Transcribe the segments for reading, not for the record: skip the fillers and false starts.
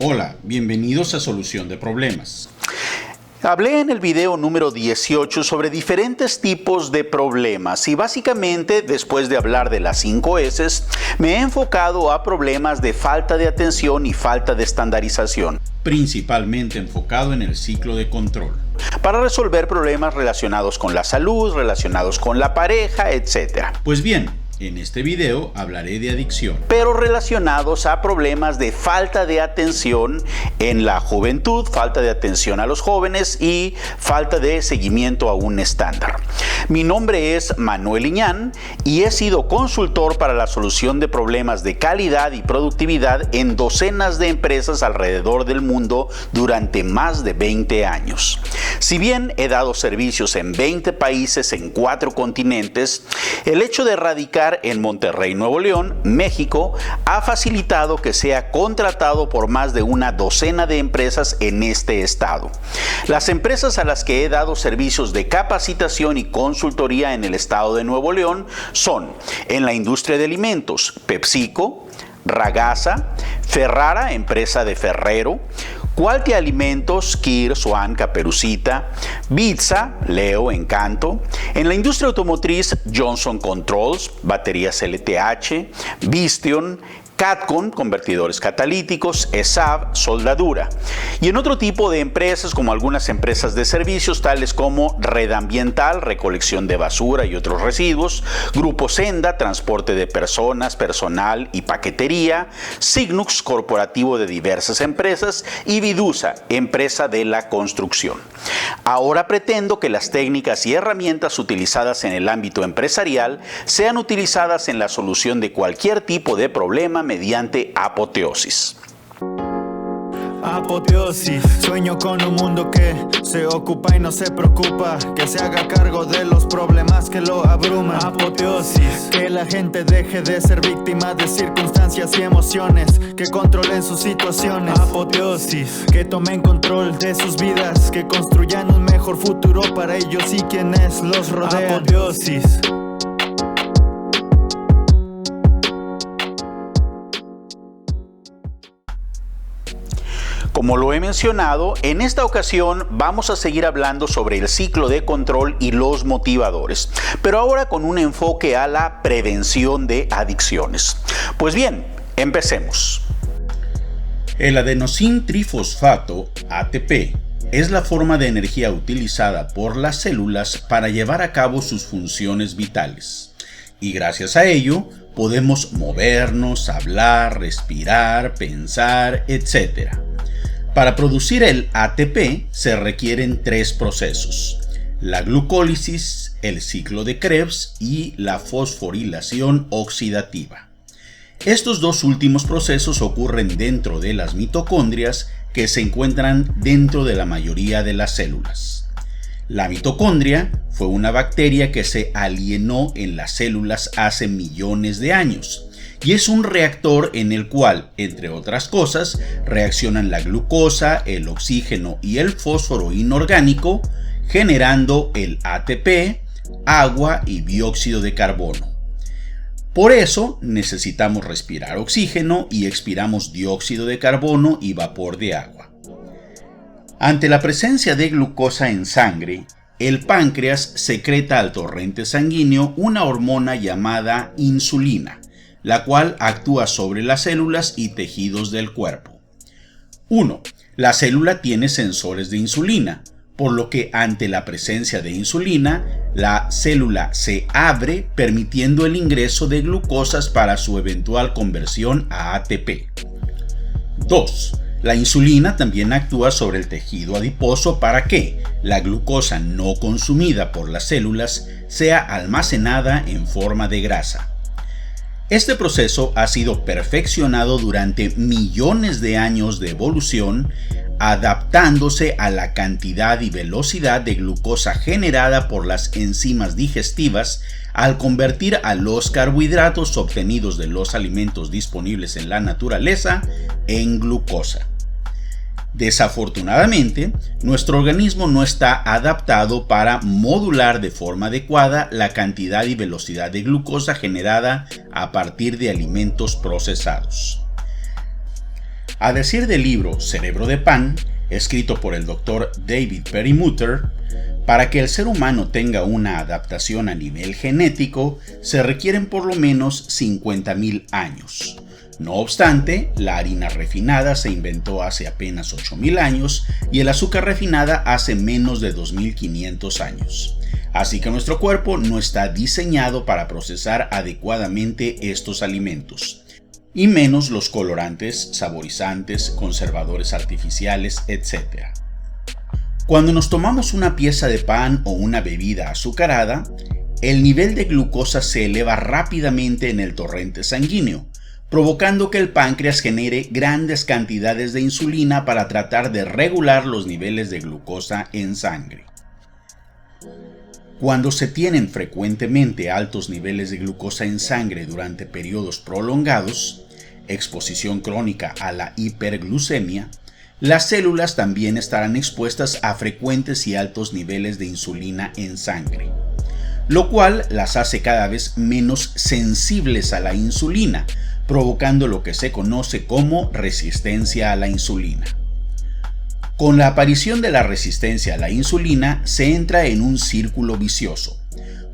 Hola, bienvenidos a Solución de Problemas. Hablé en el video número 18 sobre diferentes tipos de problemas y básicamente, después de hablar de las 5 S, me he enfocado a problemas de falta de atención y falta de estandarización. Principalmente enfocado en el ciclo de control. Para resolver problemas relacionados con la salud, relacionados con la pareja, etc. Pues bien, en este video hablaré de adicción. Pero relacionados a problemas de falta de atención en la juventud, falta de atención a los jóvenes y falta de seguimiento a un estándar. Mi nombre es Manuel Iñán y he sido consultor para la solución de problemas de calidad y productividad en docenas de empresas alrededor del mundo durante más de 20 años. Si bien he dado servicios en 20 países en 4 continentes, el hecho de radicar en Monterrey, Nuevo León, México, ha facilitado que sea contratado por más de una docena de empresas en este estado. Las empresas a las que he dado servicios de capacitación y consultoría en el estado de Nuevo León son, en la industria de alimentos, PepsiCo, Ragasa, Ferrara, empresa de Ferrero, Quality Alimentos, Kir, Swan, Caperucita, Bitsa, Leo, Encanto. En la industria automotriz, Johnson Controls, baterías LTH, Visteon, Catcon, convertidores catalíticos, ESAB, soldadura. Y en otro tipo de empresas, como algunas empresas de servicios, tales como Red Ambiental, recolección de basura y otros residuos, Grupo Senda, transporte de personas, personal y paquetería, Signux, corporativo de diversas empresas, y Vidusa, empresa de la construcción. Ahora pretendo que las técnicas y herramientas utilizadas en el ámbito empresarial sean utilizadas en la solución de cualquier tipo de problema mediante apoteosis. Apoteosis, sueño con un mundo que se ocupa y no se preocupa, que se haga cargo de los problemas que lo abruman. Apoteosis, que la gente deje de ser víctima de circunstancias y emociones, que controlen sus situaciones. Apoteosis, que tomen control de sus vidas, que construyan un mejor futuro para ellos y quienes los rodean. Apoteosis. Como lo he mencionado, en esta ocasión vamos a seguir hablando sobre el ciclo de control y los motivadores, pero ahora con un enfoque a la prevención de adicciones. Pues bien, empecemos. El adenosín trifosfato, ATP, es la forma de energía utilizada por las células para llevar a cabo sus funciones vitales. Y gracias a ello, podemos movernos, hablar, respirar, pensar, etc. Para producir el ATP se requieren 3 procesos: la glucólisis, el ciclo de Krebs y la fosforilación oxidativa. Estos 2 últimos procesos ocurren dentro de las mitocondrias, que se encuentran dentro de la mayoría de las células. La mitocondria fue una bacteria que se alienó en las células hace millones de años. Y es un reactor en el cual, entre otras cosas, reaccionan la glucosa, el oxígeno y el fósforo inorgánico, generando el ATP, agua y dióxido de carbono. Por eso necesitamos respirar oxígeno y expiramos dióxido de carbono y vapor de agua. Ante la presencia de glucosa en sangre, el páncreas secreta al torrente sanguíneo una hormona llamada insulina, la cual actúa sobre las células y tejidos del cuerpo. 1. La célula tiene sensores de insulina, por lo que ante la presencia de insulina, la célula se abre permitiendo el ingreso de glucosas para su eventual conversión a ATP. 2. La insulina también actúa sobre el tejido adiposo para que la glucosa no consumida por las células sea almacenada en forma de grasa. Este proceso ha sido perfeccionado durante millones de años de evolución, adaptándose a la cantidad y velocidad de glucosa generada por las enzimas digestivas al convertir a los carbohidratos obtenidos de los alimentos disponibles en la naturaleza en glucosa. Desafortunadamente, nuestro organismo no está adaptado para modular de forma adecuada la cantidad y velocidad de glucosa generada a partir de alimentos procesados. A decir del libro Cerebro de Pan, escrito por el Dr. David Perlmutter, para que el ser humano tenga una adaptación a nivel genético, se requieren por lo menos 50.000 años. No obstante, la harina refinada se inventó hace apenas 8.000 años y el azúcar refinada hace menos de 2.500 años. Así que nuestro cuerpo no está diseñado para procesar adecuadamente estos alimentos, y menos los colorantes, saborizantes, conservadores artificiales, etc. Cuando nos tomamos una pieza de pan o una bebida azucarada, el nivel de glucosa se eleva rápidamente en el torrente sanguíneo, provocando que el páncreas genere grandes cantidades de insulina para tratar de regular los niveles de glucosa en sangre. Cuando se tienen frecuentemente altos niveles de glucosa en sangre durante periodos prolongados, exposición crónica a la hiperglucemia, las células también estarán expuestas a frecuentes y altos niveles de insulina en sangre, lo cual las hace cada vez menos sensibles a la insulina, provocando lo que se conoce como resistencia a la insulina. Con la aparición de la resistencia a la insulina se entra en un círculo vicioso,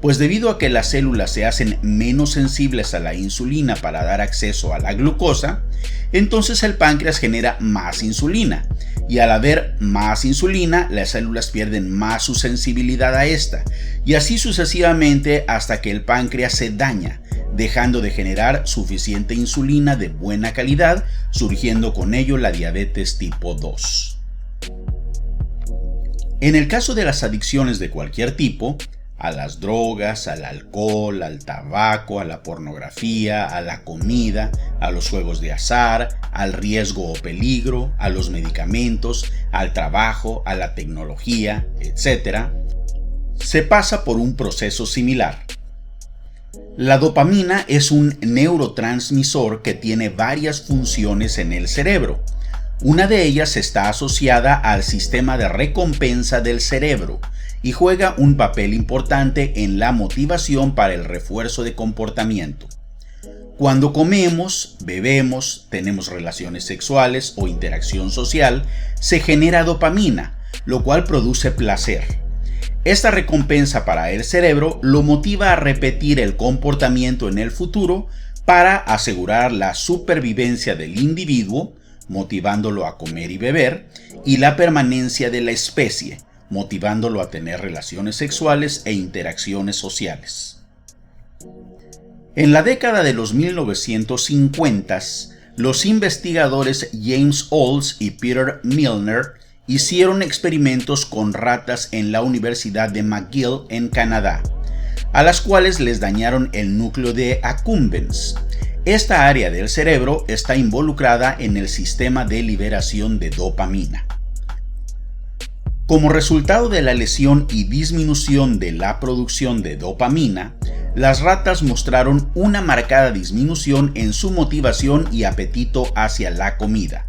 pues debido a que las células se hacen menos sensibles a la insulina para dar acceso a la glucosa, entonces el páncreas genera más insulina, y al haber más insulina, las células pierden más su sensibilidad a esta, y así sucesivamente hasta que el páncreas se daña, dejando de generar suficiente insulina de buena calidad, surgiendo con ello la diabetes tipo 2. En el caso de las adicciones de cualquier tipo, a las drogas, al alcohol, al tabaco, a la pornografía, a la comida, a los juegos de azar, al riesgo o peligro, a los medicamentos, al trabajo, a la tecnología, etc., se pasa por un proceso similar. La dopamina es un neurotransmisor que tiene varias funciones en el cerebro. Una de ellas está asociada al sistema de recompensa del cerebro y juega un papel importante en la motivación para el refuerzo de comportamiento. Cuando comemos, bebemos, tenemos relaciones sexuales o interacción social, se genera dopamina, lo cual produce placer. Esta recompensa para el cerebro lo motiva a repetir el comportamiento en el futuro para asegurar la supervivencia del individuo, motivándolo a comer y beber, y la permanencia de la especie, motivándolo a tener relaciones sexuales e interacciones sociales. En la década de los 1950s, los investigadores James Olds y Peter Milner hicieron experimentos con ratas en la Universidad de McGill en Canadá, a las cuales les dañaron el núcleo de accumbens. Esta área del cerebro está involucrada en el sistema de liberación de dopamina. Como resultado de la lesión y disminución de la producción de dopamina, las ratas mostraron una marcada disminución en su motivación y apetito hacia la comida,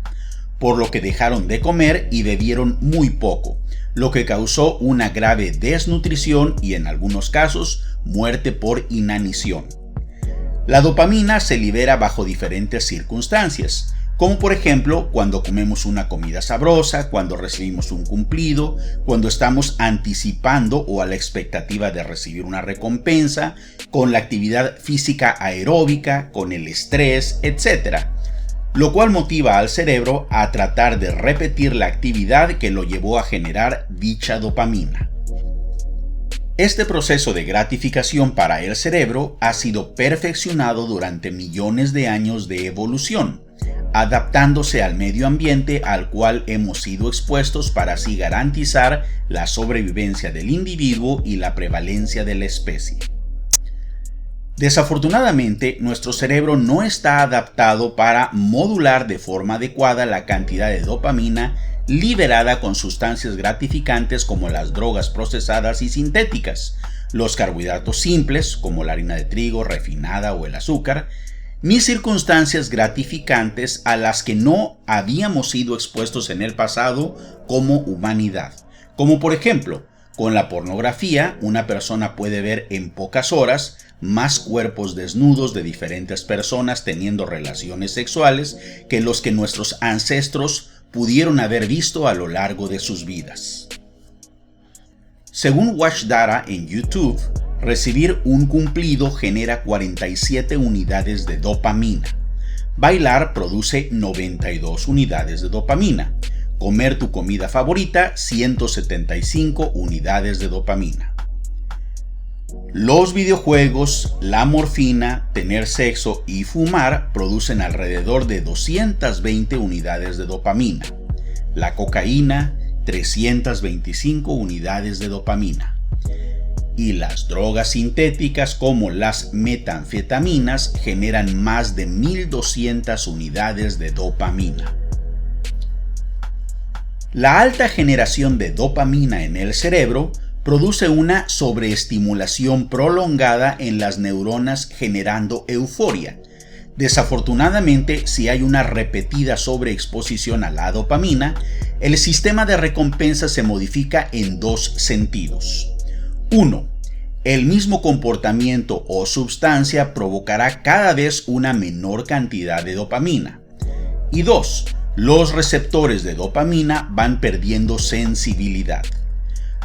por lo que dejaron de comer y bebieron muy poco, lo que causó una grave desnutrición y en algunos casos muerte por inanición. La dopamina se libera bajo diferentes circunstancias, como por ejemplo cuando comemos una comida sabrosa, cuando recibimos un cumplido, cuando estamos anticipando o a la expectativa de recibir una recompensa, con la actividad física aeróbica, con el estrés, etc., lo cual motiva al cerebro a tratar de repetir la actividad que lo llevó a generar dicha dopamina. Este proceso de gratificación para el cerebro ha sido perfeccionado durante millones de años de evolución, adaptándose al medio ambiente al cual hemos sido expuestos para así garantizar la sobrevivencia del individuo y la prevalencia de la especie. Desafortunadamente, nuestro cerebro no está adaptado para modular de forma adecuada la cantidad de dopamina liberada con sustancias gratificantes como las drogas procesadas y sintéticas, los carbohidratos simples como la harina de trigo refinada o el azúcar, ni circunstancias gratificantes a las que no habíamos sido expuestos en el pasado como humanidad, como por ejemplo Con la pornografía, una persona puede ver en pocas horas más cuerpos desnudos de diferentes personas teniendo relaciones sexuales que los que nuestros ancestros pudieron haber visto a lo largo de sus vidas. Según WatchData en YouTube, recibir un cumplido genera 47 unidades de dopamina. Bailar produce 92 unidades de dopamina. Comer tu comida favorita, 175 unidades de dopamina. Los videojuegos, la morfina, tener sexo y fumar producen alrededor de 220 unidades de dopamina. La cocaína, 325 unidades de dopamina. Y las drogas sintéticas como las metanfetaminas generan más de 1200 unidades de dopamina. La alta generación de dopamina en el cerebro produce una sobreestimulación prolongada en las neuronas generando euforia. Desafortunadamente, si hay una repetida sobreexposición a la dopamina, el sistema de recompensa se modifica en dos sentidos. 1. El mismo comportamiento o sustancia provocará cada vez una menor cantidad de dopamina. Y 2. Los receptores de dopamina van perdiendo sensibilidad.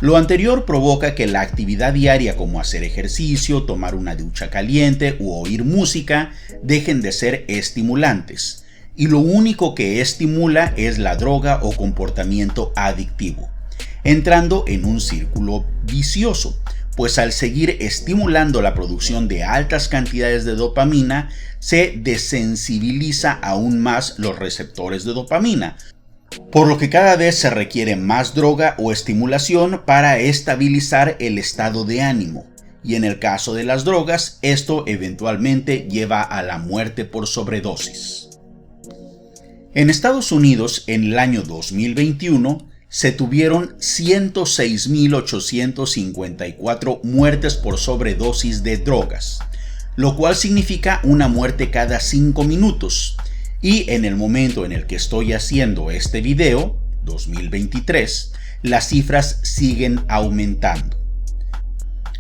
Lo anterior provoca que la actividad diaria como hacer ejercicio, tomar una ducha caliente u oír música dejen de ser estimulantes, y lo único que estimula es la droga o comportamiento adictivo, entrando en un círculo vicioso, pues al seguir estimulando la producción de altas cantidades de dopamina, se desensibiliza aún más los receptores de dopamina, por lo que cada vez se requiere más droga o estimulación para estabilizar el estado de ánimo, y en el caso de las drogas, esto eventualmente lleva a la muerte por sobredosis. En Estados Unidos, en el año 2021, se tuvieron 106.854 muertes por sobredosis de drogas, lo cual significa una muerte cada 5 minutos. Y en el momento en el que estoy haciendo este video, 2023, las cifras siguen aumentando.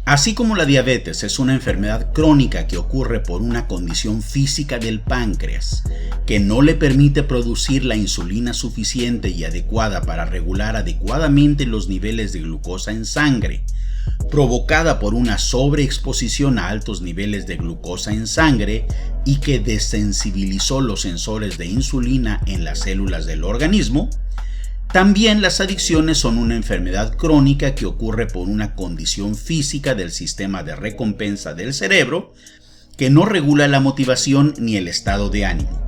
Así como la diabetes es una enfermedad crónica que ocurre por una condición física del páncreas, que no le permite producir la insulina suficiente y adecuada para regular adecuadamente los niveles de glucosa en sangre, provocada por una sobreexposición a altos niveles de glucosa en sangre y que desensibilizó los sensores de insulina en las células del organismo, también las adicciones son una enfermedad crónica que ocurre por una condición física del sistema de recompensa del cerebro que no regula la motivación ni el estado de ánimo,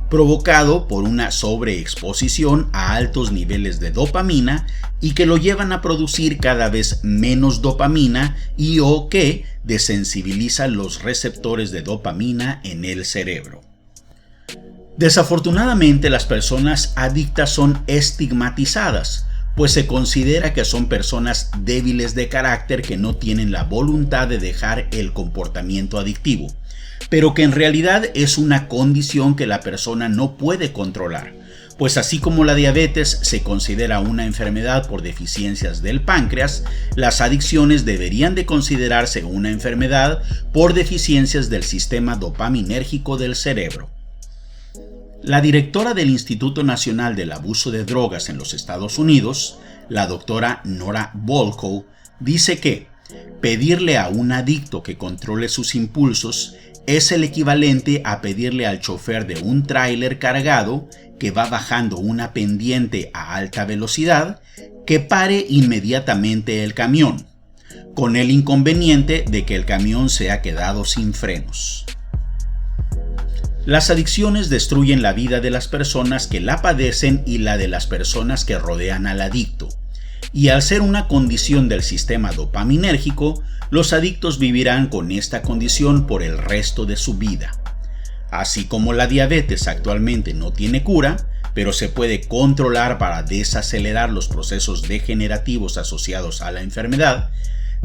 provocado por una sobreexposición a altos niveles de dopamina y que lo llevan a producir cada vez menos dopamina y o que desensibiliza los receptores de dopamina en el cerebro. Desafortunadamente, las personas adictas son estigmatizadas, pues se considera que son personas débiles de carácter que no tienen la voluntad de dejar el comportamiento adictivo, pero que en realidad es una condición que la persona no puede controlar, pues así como la diabetes se considera una enfermedad por deficiencias del páncreas, las adicciones deberían de considerarse una enfermedad por deficiencias del sistema dopaminérgico del cerebro. La directora del Instituto Nacional del Abuso de Drogas en los Estados Unidos, la doctora Nora Volkow, dice que pedirle a un adicto que controle sus impulsos es el equivalente a pedirle al chofer de un tráiler cargado que va bajando una pendiente a alta velocidad que pare inmediatamente el camión, con el inconveniente de que el camión se ha quedado sin frenos. Las adicciones destruyen la vida de las personas que la padecen y la de las personas que rodean al adicto. Y al ser una condición del sistema dopaminérgico, los adictos vivirán con esta condición por el resto de su vida. Así como la diabetes actualmente no tiene cura, pero se puede controlar para desacelerar los procesos degenerativos asociados a la enfermedad,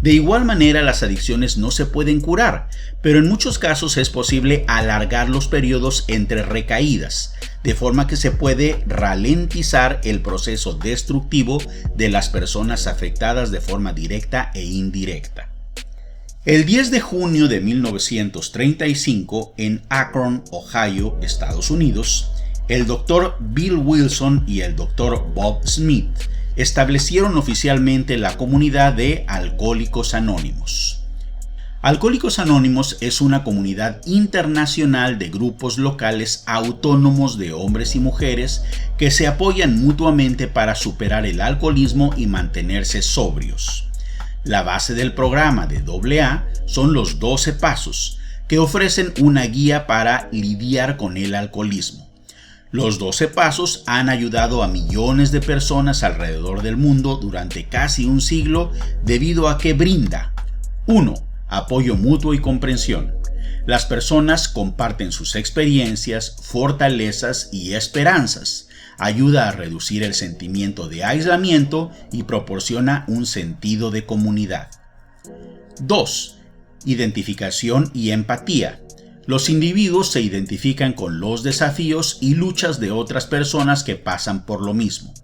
De igual manera, las adicciones no se pueden curar, pero en muchos casos es posible alargar los periodos entre recaídas, de forma que se puede ralentizar el proceso destructivo de las personas afectadas de forma directa e indirecta. El 10 de junio de 1935, en Akron, Ohio, Estados Unidos, el Dr. Bill Wilson y el Dr. Bob Smith establecieron oficialmente la comunidad de Alcohólicos Anónimos. Alcohólicos Anónimos es una comunidad internacional de grupos locales autónomos de hombres y mujeres que se apoyan mutuamente para superar el alcoholismo y mantenerse sobrios. La base del programa de AA son los 12 pasos, que ofrecen una guía para lidiar con el alcoholismo. Los 12 pasos han ayudado a millones de personas alrededor del mundo durante casi un siglo debido a que brinda 1. Apoyo mutuo y comprensión. Las personas comparten sus experiencias, fortalezas y esperanzas. Ayuda a reducir el sentimiento de aislamiento y proporciona un sentido de comunidad. 2. Identificación y empatía. Los individuos se identifican con los desafíos y luchas de otras personas que pasan por lo mismo.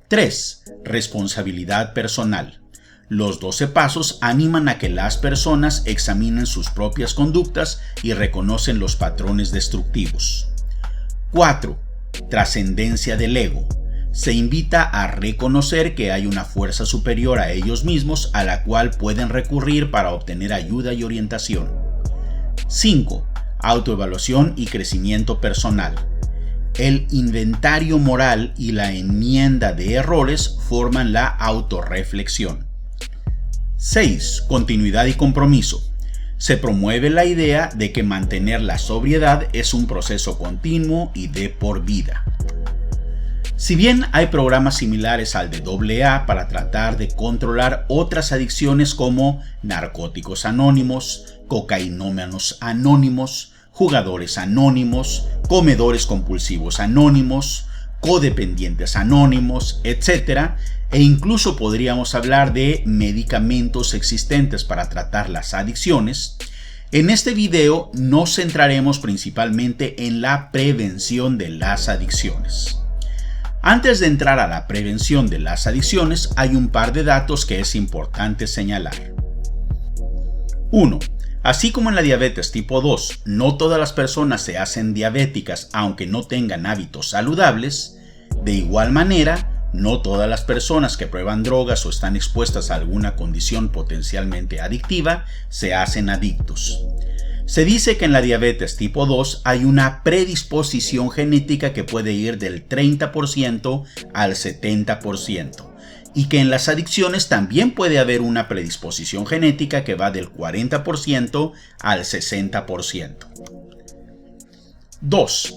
3. Responsabilidad personal. Los 12 pasos animan a que las personas examinen sus propias conductas y reconocen los patrones destructivos. 4. Trascendencia del ego. Se invita a reconocer que hay una fuerza superior a ellos mismos a la cual pueden recurrir para obtener ayuda y orientación. 5. Autoevaluación y crecimiento personal. El inventario moral y la enmienda de errores forman la autorreflexión. 6. Continuidad y compromiso. Se promueve la idea de que mantener la sobriedad es un proceso continuo y de por vida. Si bien hay programas similares al de AA para tratar de controlar otras adicciones como narcóticos anónimos, cocainómanos anónimos, jugadores anónimos, comedores compulsivos anónimos, codependientes anónimos, etc., e incluso podríamos hablar de medicamentos existentes para tratar las adicciones, en este video nos centraremos principalmente en la prevención de las adicciones. Antes de entrar a la prevención de las adicciones, hay un par de datos que es importante señalar. 1. Así como en la diabetes tipo 2, no todas las personas se hacen diabéticas aunque no tengan hábitos saludables, de igual manera, no todas las personas que prueban drogas o están expuestas a alguna condición potencialmente adictiva se hacen adictos. Se dice que en la diabetes tipo 2 hay una predisposición genética que puede ir del 30% al 70%, y que en las adicciones también puede haber una predisposición genética que va del 40% al 60%. 2.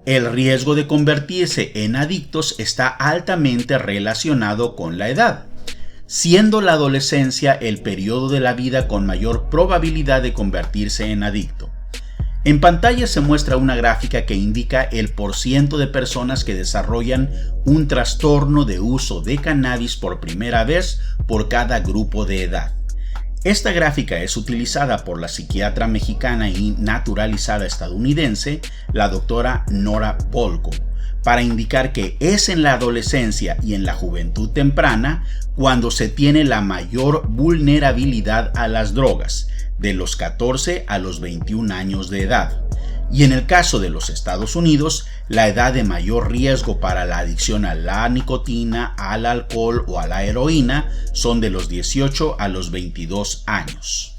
El riesgo de convertirse en adictos está altamente relacionado con la edad, siendo la adolescencia el periodo de la vida con mayor probabilidad de convertirse en adicto. En pantalla se muestra una gráfica que indica el porciento de personas que desarrollan un trastorno de uso de cannabis por primera vez por cada grupo de edad. Esta gráfica es utilizada por la psiquiatra mexicana y naturalizada estadounidense, la doctora Nora Volkow, para indicar que es en la adolescencia y en la juventud temprana cuando se tiene la mayor vulnerabilidad a las drogas, de los 14 a los 21 años de edad. Y en el caso de los Estados Unidos, la edad de mayor riesgo para la adicción a la nicotina, al alcohol o a la heroína son de los 18 a los 22 años.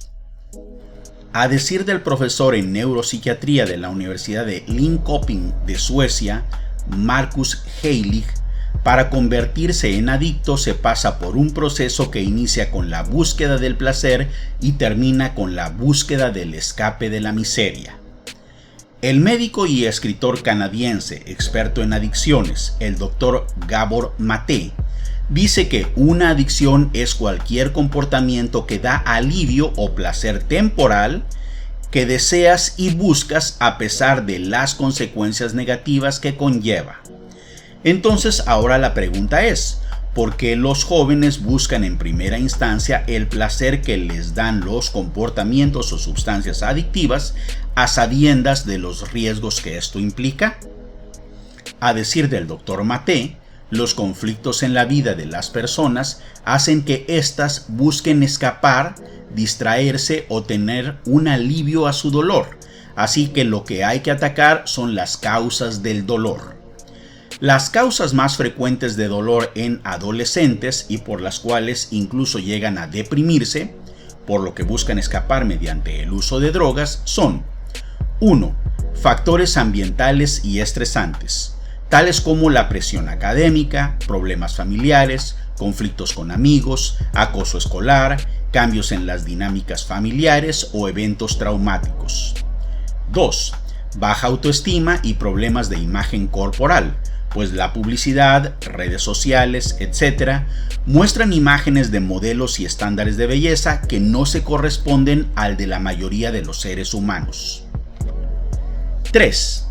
A decir del profesor en neuropsiquiatría de la Universidad de Linköping de Suecia, Marcus Heilig, para convertirse en adicto se pasa por un proceso que inicia con la búsqueda del placer y termina con la búsqueda del escape de la miseria. El médico y escritor canadiense experto en adicciones, el Dr. Gabor Mate, dice que una adicción es cualquier comportamiento que da alivio o placer temporal que deseas y buscas a pesar de las consecuencias negativas que conlleva. Entonces ahora la pregunta es, porque los jóvenes buscan en primera instancia el placer que les dan los comportamientos o sustancias adictivas a sabiendas de los riesgos que esto implica? A decir del Dr. Maté, los conflictos en la vida de las personas hacen que éstas busquen escapar, distraerse o tener un alivio a su dolor, así que lo que hay que atacar son las causas del dolor. Las causas más frecuentes de dolor en adolescentes y por las cuales incluso llegan a deprimirse, por lo que buscan escapar mediante el uso de drogas, son 1. Factores ambientales y estresantes, tales como la presión académica, problemas familiares, conflictos con amigos, acoso escolar, cambios en las dinámicas familiares o eventos traumáticos. 2. Baja autoestima y problemas de imagen corporal, pues la publicidad, redes sociales, etc., muestran imágenes de modelos y estándares de belleza que no se corresponden al de la mayoría de los seres humanos. 3.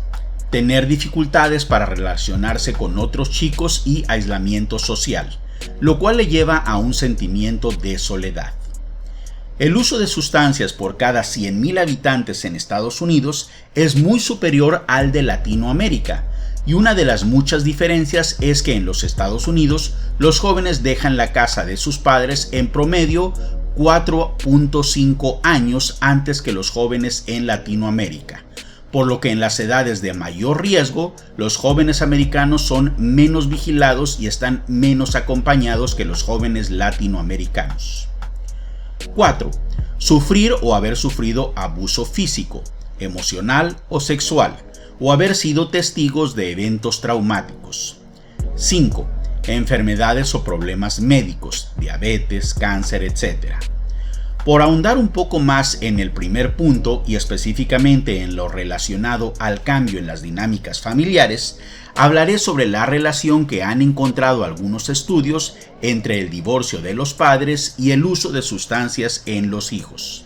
Tener dificultades para relacionarse con otros chicos y aislamiento social, lo cual le lleva a un sentimiento de soledad. El uso de sustancias por cada 100.000 habitantes en Estados Unidos es muy superior al de Latinoamérica, y una de las muchas diferencias es que en los Estados Unidos los jóvenes dejan la casa de sus padres en promedio 4.5 años antes que los jóvenes en Latinoamérica, por lo que en las edades de mayor riesgo los jóvenes americanos son menos vigilados y están menos acompañados que los jóvenes latinoamericanos. 4. Sufrir o haber sufrido abuso físico, emocional o sexual, o haber sido testigos de eventos traumáticos. 5. Enfermedades o problemas médicos, diabetes, cáncer, etc. Por ahondar un poco más en el primer punto y específicamente en lo relacionado al cambio en las dinámicas familiares, hablaré sobre la relación que han encontrado algunos estudios entre el divorcio de los padres y el uso de sustancias en los hijos.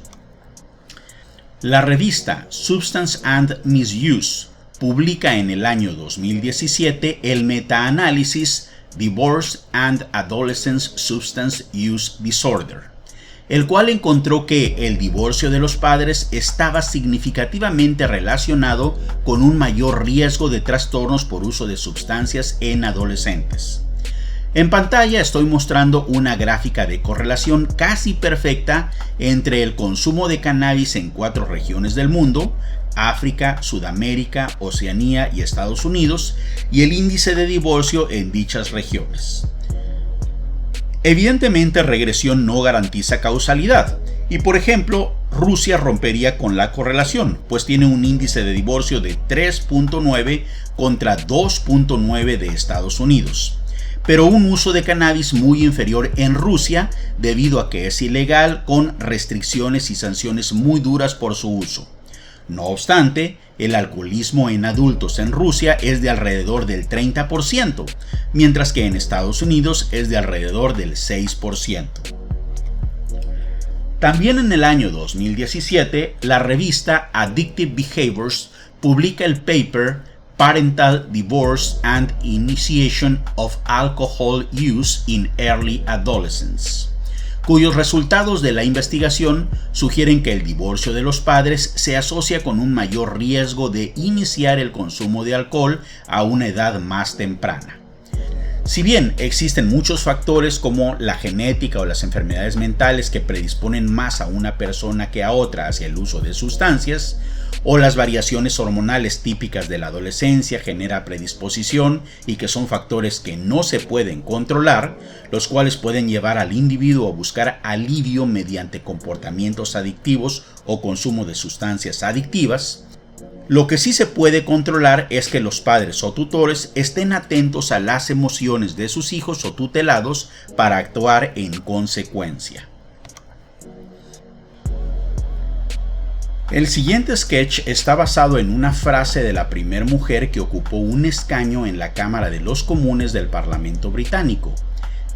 La revista Substance and Misuse publica en el año 2017 el metaanálisis Divorce and Adolescent Substance Use Disorder, el cual encontró que el divorcio de los padres estaba significativamente relacionado con un mayor riesgo de trastornos por uso de sustancias en adolescentes. En pantalla estoy mostrando una gráfica de correlación casi perfecta entre el consumo de cannabis en 4 regiones del mundo, África, Sudamérica, Oceanía y Estados Unidos, y el índice de divorcio en dichas regiones. Evidentemente, regresión no garantiza causalidad, y por ejemplo, Rusia rompería con la correlación, pues tiene un índice de divorcio de 3.9 contra 2.9 de Estados Unidos, pero un uso de cannabis muy inferior en Rusia debido a que es ilegal con restricciones y sanciones muy duras por su uso. No obstante, el alcoholismo en adultos en Rusia es de alrededor del 30%, mientras que en Estados Unidos es de alrededor del 6%. También en el año 2017, la revista Addictive Behaviors publica el paper Parental Divorce and Initiation of Alcohol Use in Early Adolescence, cuyos resultados de la investigación sugieren que el divorcio de los padres se asocia con un mayor riesgo de iniciar el consumo de alcohol a una edad más temprana. Si bien existen muchos factores como la genética o las enfermedades mentales que predisponen más a una persona que a otra hacia el uso de sustancias, o las variaciones hormonales típicas de la adolescencia genera predisposición y que son factores que no se pueden controlar, los cuales pueden llevar al individuo a buscar alivio mediante comportamientos adictivos o consumo de sustancias adictivas, lo que sí se puede controlar es que los padres o tutores estén atentos a las emociones de sus hijos o tutelados para actuar en consecuencia. El siguiente sketch está basado en una frase de la primera mujer que ocupó un escaño en la Cámara de los Comunes del Parlamento británico,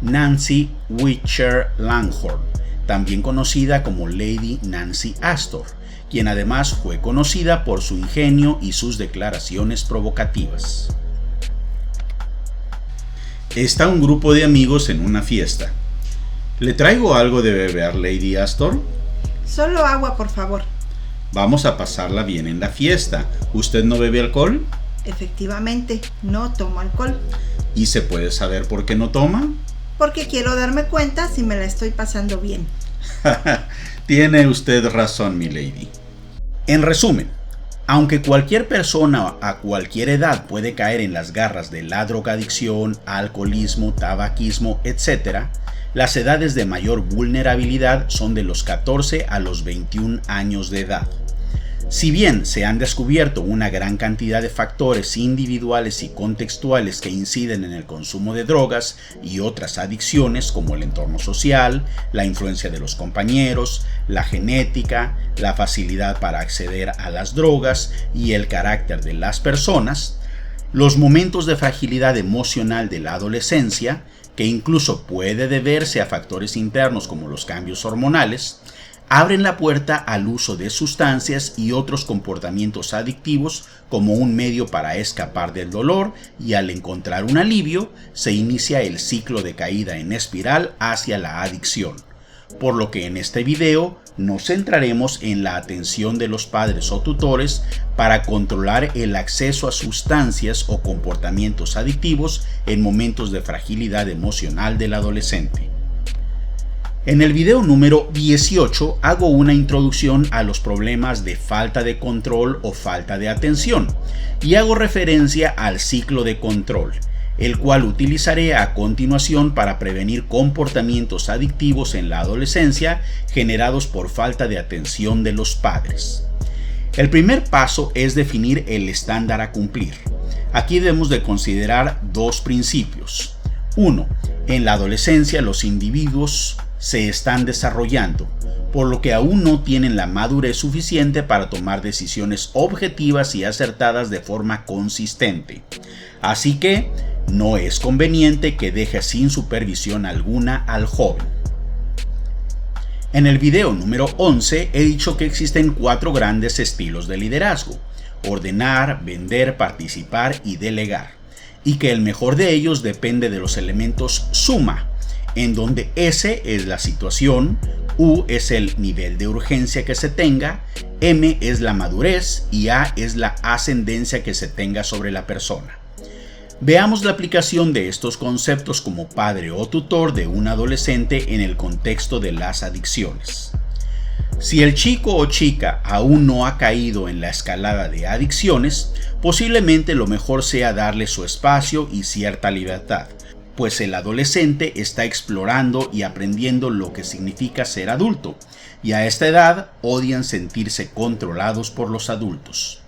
Nancy Witcher Langhorne, también conocida como Lady Nancy Astor, quien además fue conocida por su ingenio y sus declaraciones provocativas. Está un grupo de amigos en una fiesta. ¿Le traigo algo de beber, Lady Astor? Solo agua, por favor. Vamos a pasarla bien en la fiesta. ¿Usted no bebe alcohol? Efectivamente, no tomo alcohol. ¿Y se puede saber por qué no toma? Porque quiero darme cuenta si me la estoy pasando bien. Tiene usted razón, mi lady. En resumen, aunque cualquier persona a cualquier edad puede caer en las garras de la drogadicción, alcoholismo, tabaquismo, etc., las edades de mayor vulnerabilidad son de los 14 a los 21 años de edad. Si bien se han descubierto una gran cantidad de factores individuales y contextuales que inciden en el consumo de drogas y otras adicciones como el entorno social, la influencia de los compañeros, la genética, la facilidad para acceder a las drogas y el carácter de las personas, los momentos de fragilidad emocional de la adolescencia, que incluso puede deberse a factores internos como los cambios hormonales, abren la puerta al uso de sustancias y otros comportamientos adictivos como un medio para escapar del dolor, y al encontrar un alivio se inicia el ciclo de caída en espiral hacia la adicción. Por lo que en este video nos centraremos en la atención de los padres o tutores para controlar el acceso a sustancias o comportamientos adictivos en momentos de fragilidad emocional del adolescente. En el video número 18 hago una introducción a los problemas de falta de control o falta de atención y hago referencia al ciclo de control, el cual utilizaré a continuación para prevenir comportamientos adictivos en la adolescencia generados por falta de atención de los padres. El primer paso es definir el estándar a cumplir. Aquí debemos de considerar dos principios. 1. En la adolescencia los individuos se están desarrollando, por lo que aún no tienen la madurez suficiente para tomar decisiones objetivas y acertadas de forma consistente. Así que no es conveniente que deje sin supervisión alguna al joven. En el video número 11 he dicho que existen 4 grandes estilos de liderazgo: ordenar, vender, participar y delegar, y que el mejor de ellos depende de los elementos suma, en donde S es la situación, U es el nivel de urgencia que se tenga, M es la madurez y A es la ascendencia que se tenga sobre la persona. Veamos la aplicación de estos conceptos como padre o tutor de un adolescente en el contexto de las adicciones. Si el chico o chica aún no ha caído en la escalada de adicciones, posiblemente lo mejor sea darle su espacio y cierta libertad, pues el adolescente está explorando y aprendiendo lo que significa ser adulto, y a esta edad odian sentirse controlados por los adultos.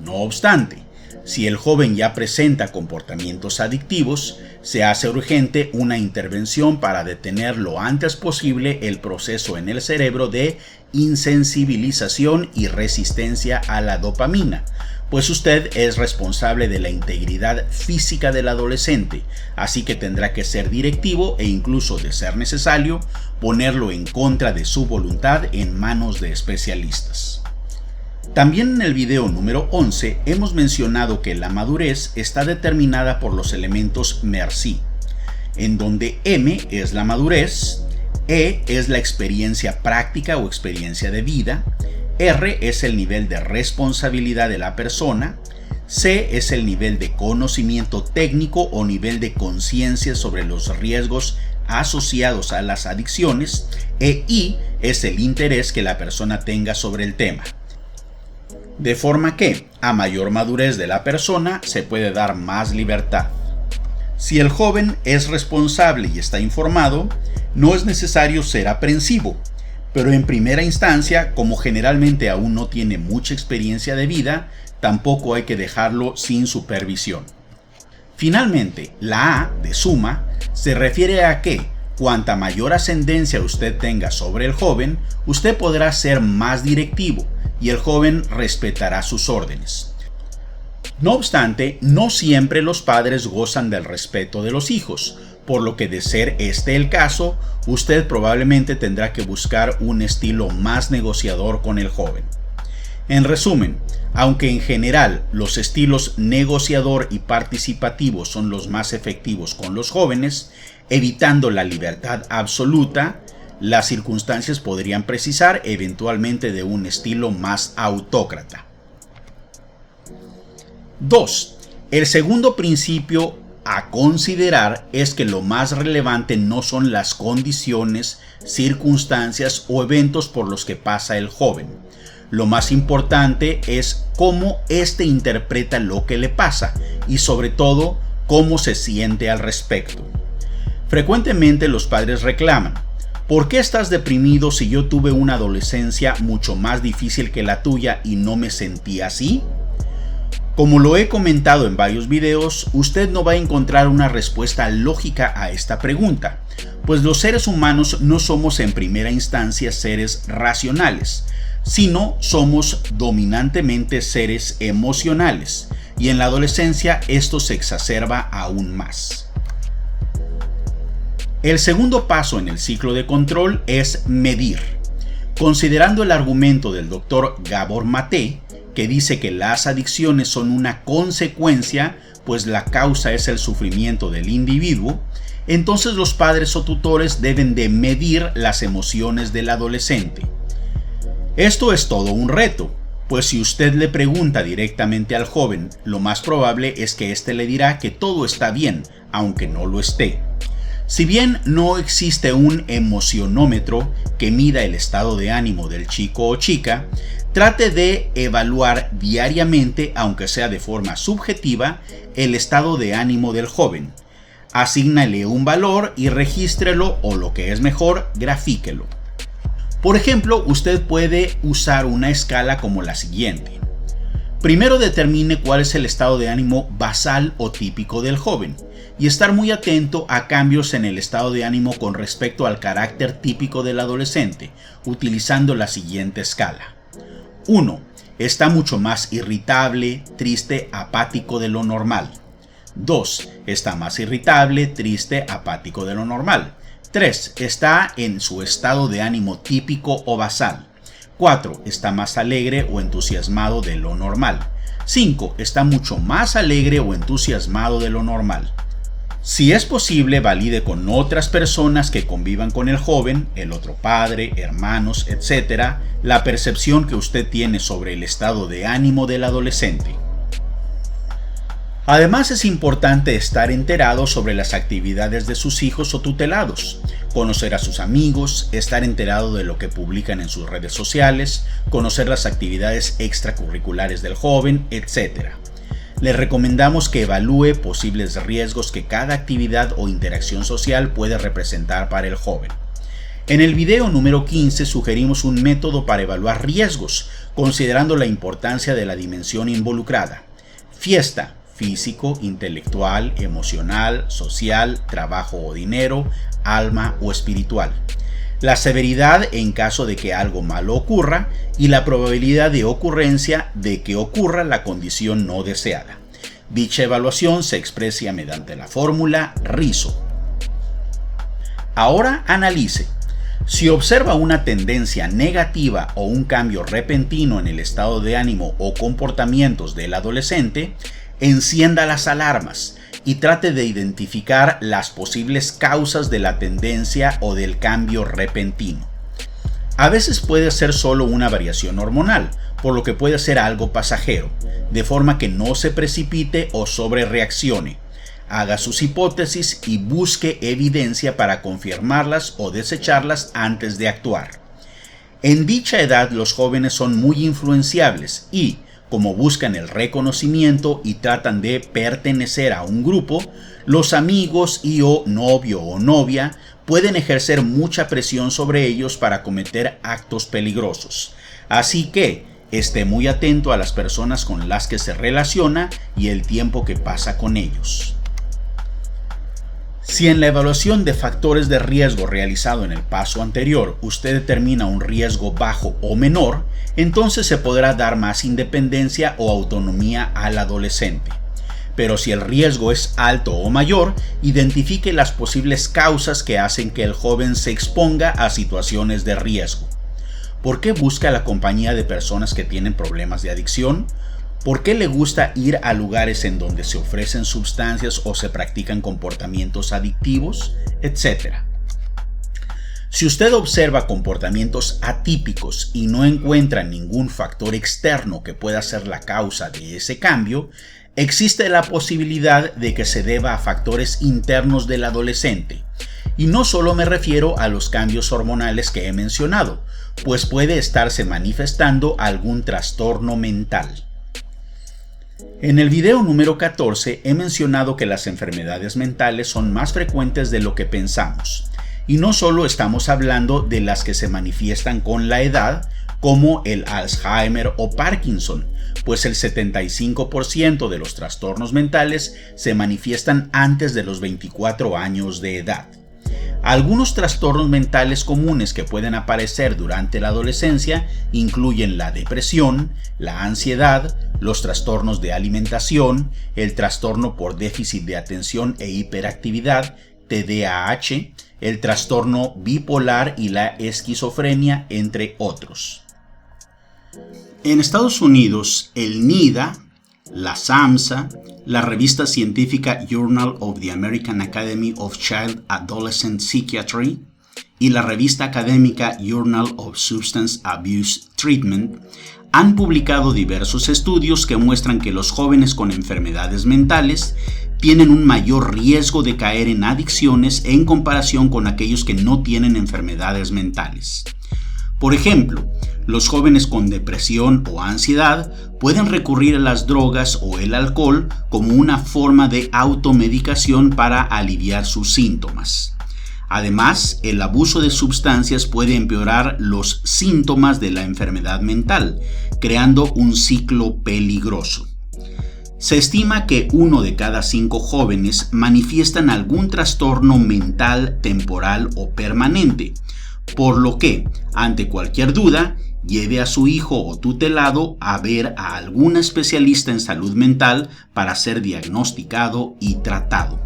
No obstante, si el joven ya presenta comportamientos adictivos, se hace urgente una intervención para detener lo antes posible el proceso en el cerebro de insensibilización y resistencia a la dopamina, pues usted es responsable de la integridad física del adolescente, así que tendrá que ser directivo e incluso, de ser necesario, ponerlo en contra de su voluntad en manos de especialistas. También en el video número 11 hemos mencionado que la madurez está determinada por los elementos Merci, en donde M es la madurez, E es la experiencia práctica o experiencia de vida, R es el nivel de responsabilidad de la persona, C es el nivel de conocimiento técnico o nivel de conciencia sobre los riesgos asociados a las adicciones, e I es el interés que la persona tenga sobre el tema. De forma que, a mayor madurez de la persona, se puede dar más libertad. Si el joven es responsable y está informado, no es necesario ser aprensivo, pero en primera instancia, como generalmente aún no tiene mucha experiencia de vida, tampoco hay que dejarlo sin supervisión. Finalmente, la A de suma se refiere a que, cuanta mayor ascendencia usted tenga sobre el joven, usted podrá ser más directivo y el joven respetará sus órdenes. No obstante, no siempre los padres gozan del respeto de los hijos, por lo que, de ser este el caso, usted probablemente tendrá que buscar un estilo más negociador con el joven. En resumen, aunque en general los estilos negociador y participativo son los más efectivos con los jóvenes, evitando la libertad absoluta, las circunstancias podrían precisar eventualmente de un estilo más autócrata. 2. El segundo principio a considerar es que lo más relevante no son las condiciones, circunstancias o eventos por los que pasa el joven. Lo más importante es cómo éste interpreta lo que le pasa y sobre todo cómo se siente al respecto. Frecuentemente los padres reclaman: ¿por qué estás deprimido si yo tuve una adolescencia mucho más difícil que la tuya y no me sentí así? Como lo he comentado en varios videos, usted no va a encontrar una respuesta lógica a esta pregunta, pues los seres humanos no somos en primera instancia seres racionales, sino somos dominantemente seres emocionales, y en la adolescencia esto se exacerba aún más. El segundo paso en el ciclo de control es medir. Considerando el argumento del Dr. Gabor Mate, que dice que las adicciones son una consecuencia, pues la causa es el sufrimiento del individuo, entonces los padres o tutores deben de medir las emociones del adolescente. Esto es todo un reto, pues si usted le pregunta directamente al joven, lo más probable es que éste le dirá que todo está bien, aunque no lo esté. Si bien no existe un emocionómetro que mida el estado de ánimo del chico o chica, trate de evaluar diariamente, aunque sea de forma subjetiva, el estado de ánimo del joven. Asígnale un valor y regístrelo, o lo que es mejor, grafíquelo. Por ejemplo, usted puede usar una escala como la siguiente. Primero determine cuál es el estado de ánimo basal o típico del joven y estar muy atento a cambios en el estado de ánimo con respecto al carácter típico del adolescente, utilizando la siguiente escala. 1. Está mucho más irritable, triste, apático de lo normal. 2. Está más irritable, triste, apático de lo normal. 3. Está en su estado de ánimo típico o basal. 4. Está más alegre o entusiasmado de lo normal. 5. Está mucho más alegre o entusiasmado de lo normal. Si es posible, valide con otras personas que convivan con el joven, el otro padre, hermanos, etc., la percepción que usted tiene sobre el estado de ánimo del adolescente. Además, es importante estar enterado sobre las actividades de sus hijos o tutelados, conocer a sus amigos, estar enterado de lo que publican en sus redes sociales, conocer las actividades extracurriculares del joven, etc. Le recomendamos que evalúe posibles riesgos que cada actividad o interacción social puede representar para el joven. En el video número 15 sugerimos un método para evaluar riesgos, considerando la importancia de la dimensión involucrada: fiesta, físico, intelectual, emocional, social, trabajo o dinero, alma o espiritual, la severidad en caso de que algo malo ocurra y la probabilidad de ocurrencia de que ocurra la condición no deseada. Dicha evaluación se expresa mediante la fórmula RISO. Ahora analice. Si observa una tendencia negativa o un cambio repentino en el estado de ánimo o comportamientos del adolescente, encienda las alarmas y trate de identificar las posibles causas de la tendencia o del cambio repentino. A veces puede ser solo una variación hormonal, por lo que puede ser algo pasajero, de forma que no se precipite o sobrereaccione. Haga sus hipótesis y busque evidencia para confirmarlas o desecharlas antes de actuar. En dicha edad los jóvenes son muy influenciables y, como buscan el reconocimiento y tratan de pertenecer a un grupo, los amigos y o novio o novia pueden ejercer mucha presión sobre ellos para cometer actos peligrosos. Así que esté muy atento a las personas con las que se relaciona y el tiempo que pasa con ellos. Si en la evaluación de factores de riesgo realizado en el paso anterior usted determina un riesgo bajo o menor, entonces se podrá dar más independencia o autonomía al adolescente. Pero si el riesgo es alto o mayor, identifique las posibles causas que hacen que el joven se exponga a situaciones de riesgo. ¿Por qué busca la compañía de personas que tienen problemas de adicción? ¿Por qué le gusta ir a lugares en donde se ofrecen sustancias o se practican comportamientos adictivos, etcétera? Si usted observa comportamientos atípicos y no encuentra ningún factor externo que pueda ser la causa de ese cambio, existe la posibilidad de que se deba a factores internos del adolescente. Y no solo me refiero a los cambios hormonales que he mencionado, pues puede estarse manifestando algún trastorno mental. En el video número 14 he mencionado que las enfermedades mentales son más frecuentes de lo que pensamos. Y no solo estamos hablando de las que se manifiestan con la edad, como el Alzheimer o Parkinson, pues el 75% de los trastornos mentales se manifiestan antes de los 24 años de edad. Algunos trastornos mentales comunes que pueden aparecer durante la adolescencia incluyen la depresión, la ansiedad, los trastornos de alimentación, el trastorno por déficit de atención e hiperactividad, TDAH, el trastorno bipolar y la esquizofrenia, entre otros. En Estados Unidos, el NIDA, la SAMHSA, la revista científica Journal of the American Academy of Child Adolescent Psychiatry y la revista académica Journal of Substance Abuse Treatment han publicado diversos estudios que muestran que los jóvenes con enfermedades mentales tienen un mayor riesgo de caer en adicciones en comparación con aquellos que no tienen enfermedades mentales. Por ejemplo, los jóvenes con depresión o ansiedad pueden recurrir a las drogas o el alcohol como una forma de automedicación para aliviar sus síntomas. Además, el abuso de sustancias puede empeorar los síntomas de la enfermedad mental, creando un ciclo peligroso. Se estima que 1 de cada 5 jóvenes manifiestan algún trastorno mental temporal o permanente, por lo que, ante cualquier duda, lleve a su hijo o tutelado a ver a algún especialista en salud mental para ser diagnosticado y tratado.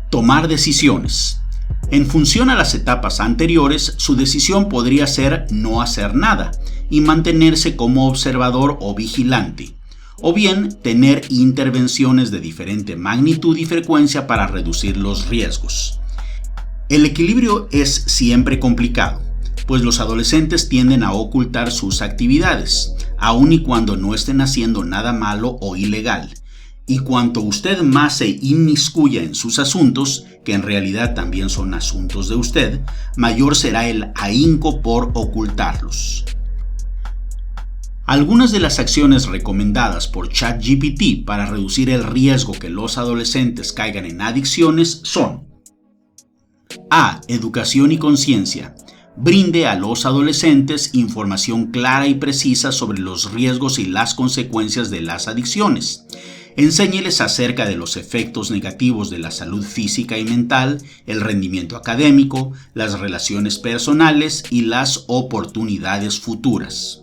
Tomar decisiones. En función a las etapas anteriores, su decisión podría ser no hacer nada y mantenerse como observador o vigilante, o bien tener intervenciones de diferente magnitud y frecuencia para reducir los riesgos. El equilibrio es siempre complicado, pues los adolescentes tienden a ocultar sus actividades, aun y cuando no estén haciendo nada malo o ilegal. Y cuanto usted más se inmiscuya en sus asuntos, que en realidad también son asuntos de usted, mayor será el ahínco por ocultarlos. Algunas de las acciones recomendadas por ChatGPT para reducir el riesgo que los adolescentes caigan en adicciones son: A. Educación y conciencia. Brinde a los adolescentes información clara y precisa sobre los riesgos y las consecuencias de las adicciones. Enséñeles acerca de los efectos negativos de la salud física y mental, el rendimiento académico, las relaciones personales y las oportunidades futuras.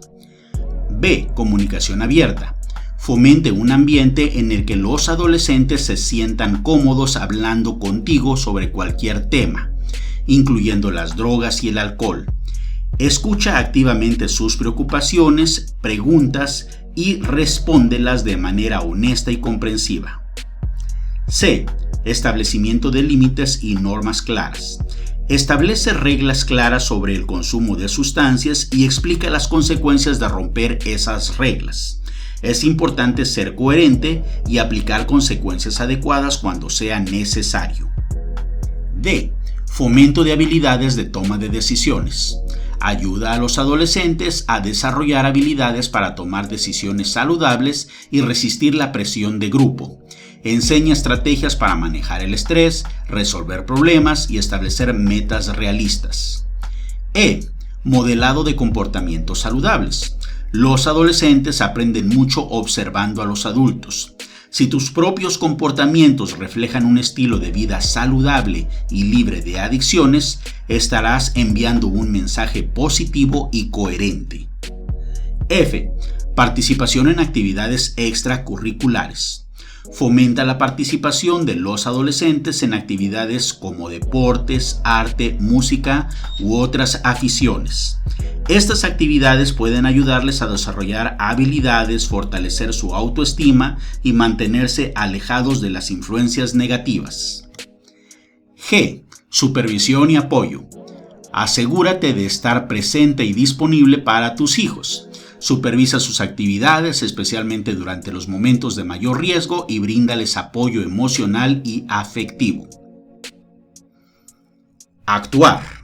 B. Comunicación abierta. Fomente un ambiente en el que los adolescentes se sientan cómodos hablando contigo sobre cualquier tema, incluyendo las drogas y el alcohol. Escucha activamente sus preocupaciones, preguntas y respóndelas de manera honesta y comprensiva. C. Establecimiento de límites y normas claras. Establece reglas claras sobre el consumo de sustancias y explica las consecuencias de romper esas reglas. Es importante ser coherente y aplicar consecuencias adecuadas cuando sea necesario. D. Fomento de habilidades de toma de decisiones. Ayuda a los adolescentes a desarrollar habilidades para tomar decisiones saludables y resistir la presión de grupo. Enseña estrategias para manejar el estrés, resolver problemas y establecer metas realistas. E. Modelado de comportamientos saludables. Los adolescentes aprenden mucho observando a los adultos. Si tus propios comportamientos reflejan un estilo de vida saludable y libre de adicciones, estarás enviando un mensaje positivo y coherente. F. Participación en actividades extracurriculares. Fomenta la participación de los adolescentes en actividades como deportes, arte, música u otras aficiones. Estas actividades pueden ayudarles a desarrollar habilidades, fortalecer su autoestima y mantenerse alejados de las influencias negativas. G. Supervisión y apoyo. Asegúrate de estar presente y disponible para tus hijos. Supervisa sus actividades, especialmente durante los momentos de mayor riesgo, y bríndales apoyo emocional y afectivo. Actuar.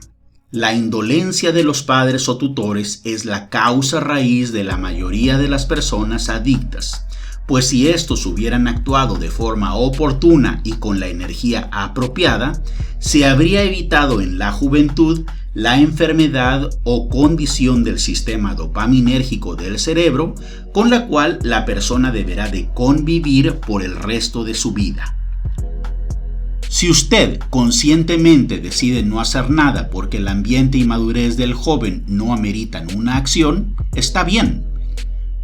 La indolencia de los padres o tutores es la causa raíz de la mayoría de las personas adictas, pues si estos hubieran actuado de forma oportuna y con la energía apropiada, se habría evitado en la juventud la enfermedad o condición del sistema dopaminérgico del cerebro, con la cual la persona deberá de convivir por el resto de su vida. Si usted conscientemente decide no hacer nada porque el ambiente y madurez del joven no ameritan una acción, está bien.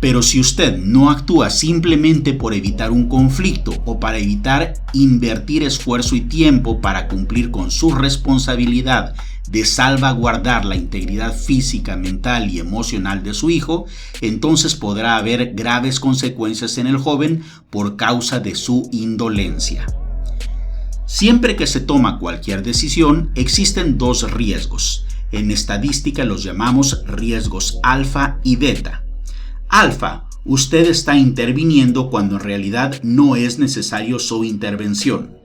Pero si usted no actúa simplemente por evitar un conflicto o para evitar invertir esfuerzo y tiempo para cumplir con su responsabilidad de salvaguardar la integridad física, mental y emocional de su hijo, entonces podrá haber graves consecuencias en el joven por causa de su indolencia. Siempre que se toma cualquier decisión, existen dos riesgos. En estadística los llamamos riesgos alfa y beta. Alfa, usted está interviniendo cuando en realidad no es necesario su intervención.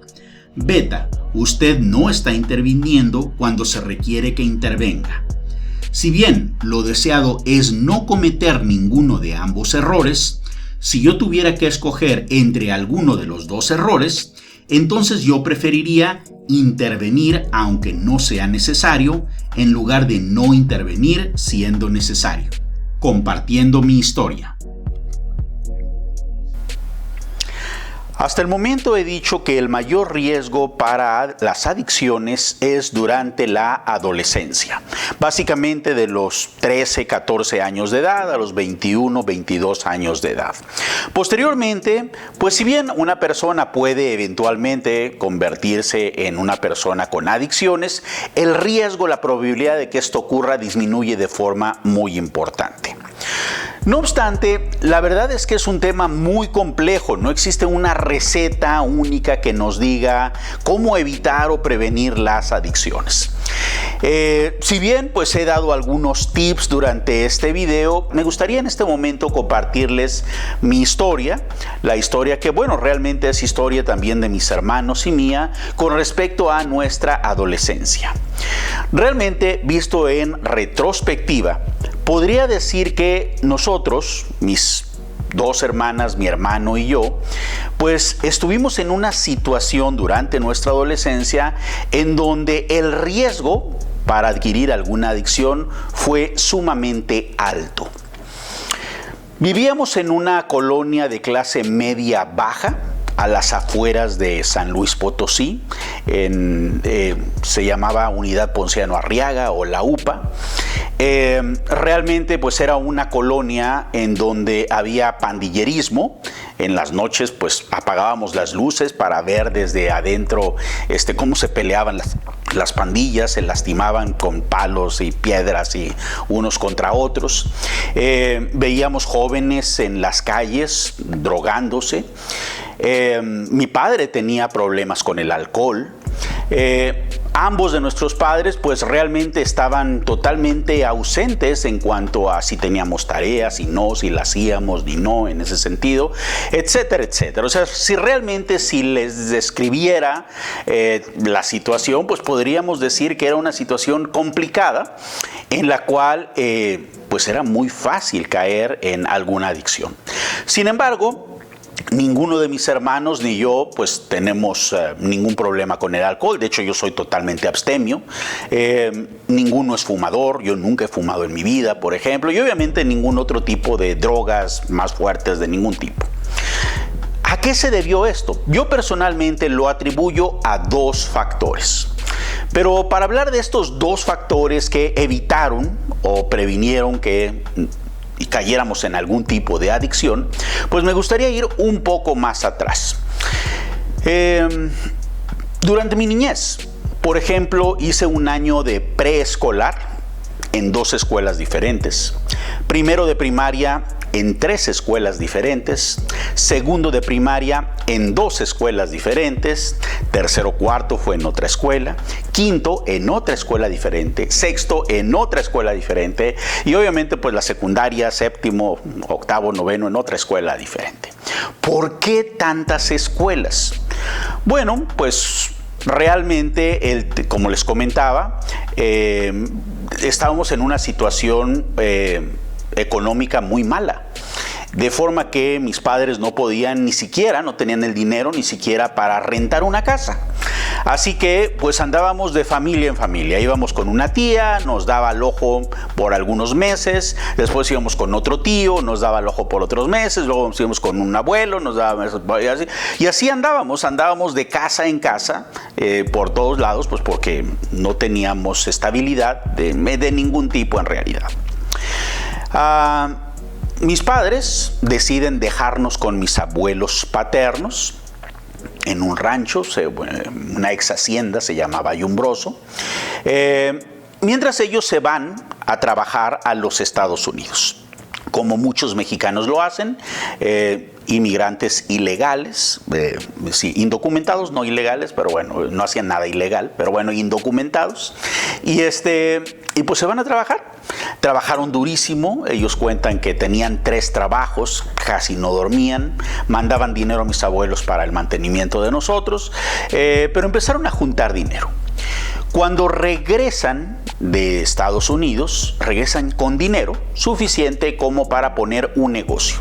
Beta, usted no está interviniendo cuando se requiere que intervenga. Si bien lo deseado es no cometer ninguno de ambos errores, si yo tuviera que escoger entre alguno de los dos errores, entonces yo preferiría intervenir aunque no sea necesario, en lugar de no intervenir siendo necesario. Compartiendo mi historia. Hasta el momento he dicho que el mayor riesgo para las adicciones es durante la adolescencia. Básicamente de los 13, 14 años de edad a los 21, 22 años de edad. Posteriormente, pues si bien una persona puede eventualmente convertirse en una persona con adicciones, el riesgo, la probabilidad de que esto ocurra disminuye de forma muy importante. No obstante, la verdad es que es un tema muy complejo. No existe una receta única que nos diga cómo evitar o prevenir las adicciones. Si bien pues he dado algunos tips durante este video, me gustaría en este momento compartirles mi historia, la historia que realmente es historia también de mis hermanos y mía con respecto a nuestra adolescencia. Realmente, visto en retrospectiva, podría decir que nosotros, mis dos hermanas, mi hermano y yo, pues estuvimos en una situación durante nuestra adolescencia en donde el riesgo para adquirir alguna adicción fue sumamente alto. Vivíamos en una colonia de clase media baja, a las afueras de San Luis Potosí, se llamaba Unidad Ponciano Arriaga o la UPA. Realmente pues era una colonia en donde había pandillerismo. En las noches pues apagábamos las luces para ver desde adentro cómo se peleaban las pandillas, se lastimaban con palos y piedras y unos contra otros. Veíamos jóvenes en las calles drogándose. Mi padre tenía problemas con el alcohol. Ambos de nuestros padres pues realmente estaban totalmente ausentes en cuanto a si teníamos tareas y no, si las hacíamos ni no en ese sentido, etcétera, etcétera. O sea, si les describiera la situación, pues podríamos decir que era una situación complicada en la cual pues era muy fácil caer en alguna adicción. Sin embargo, ninguno de mis hermanos ni yo pues tenemos ningún problema con el alcohol. De hecho, yo soy totalmente abstemio. Ninguno es fumador. Yo nunca he fumado en mi vida, por ejemplo. Y obviamente ningún otro tipo de drogas más fuertes de ningún tipo. ¿A qué se debió esto? Yo personalmente lo atribuyo a dos factores. Pero para hablar de estos dos factores que evitaron o previnieron que y cayéramos en algún tipo de adicción, pues me gustaría ir un poco más atrás. Durante mi niñez, por ejemplo, hice un año de preescolar en 2 escuelas diferentes. Primero de primaria en 3 escuelas diferentes, segundo de primaria en 2 escuelas diferentes, tercero, cuarto fue en otra escuela, quinto en otra escuela diferente, sexto en otra escuela diferente y obviamente pues la secundaria, séptimo, octavo, noveno en otra escuela diferente. ¿Por qué tantas escuelas? Bueno, pues realmente, como les comentaba, estábamos en una situación económica muy mala, de forma que mis padres no podían ni siquiera, no tenían el dinero ni siquiera para rentar una casa. Así que pues andábamos de familia en familia, íbamos con una tía, nos daba el ojo por algunos meses, después íbamos con otro tío, nos daba el ojo por otros meses, luego íbamos con un abuelo, nos daba y así andábamos de casa en casa por todos lados, pues porque no teníamos estabilidad de ningún tipo en realidad. Mis padres deciden dejarnos con mis abuelos paternos en un rancho, una ex hacienda, se llamaba Yumbroso, mientras ellos se van a trabajar a los Estados Unidos, como muchos mexicanos lo hacen, inmigrantes ilegales, sí, indocumentados, no ilegales, pero bueno, no hacían nada ilegal, pero bueno, indocumentados, y pues se van a trabajar. Trabajaron durísimo, ellos cuentan que tenían 3 trabajos, casi no dormían, mandaban dinero a mis abuelos para el mantenimiento de nosotros, pero empezaron a juntar dinero. Cuando regresan de Estados Unidos, regresan con dinero suficiente como para poner un negocio.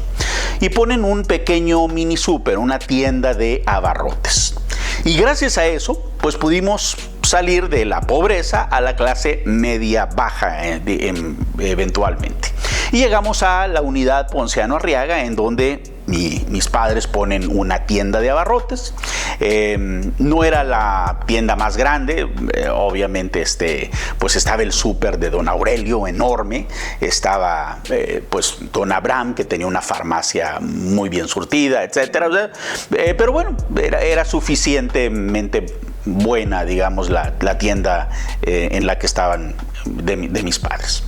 Y ponen un pequeño mini súper, una tienda de abarrotes. Y gracias a eso, pues pudimos salir de la pobreza a la clase media-baja eventualmente. Y llegamos a la unidad Ponciano Arriaga, en donde mis padres ponen una tienda de abarrotes. No era la tienda más grande, obviamente pues estaba el súper de don Aurelio enorme, estaba pues don Abraham, que tenía una farmacia muy bien surtida, etcétera. Pero bueno, era suficientemente buena, digamos, la tienda en la que estaban de mis padres.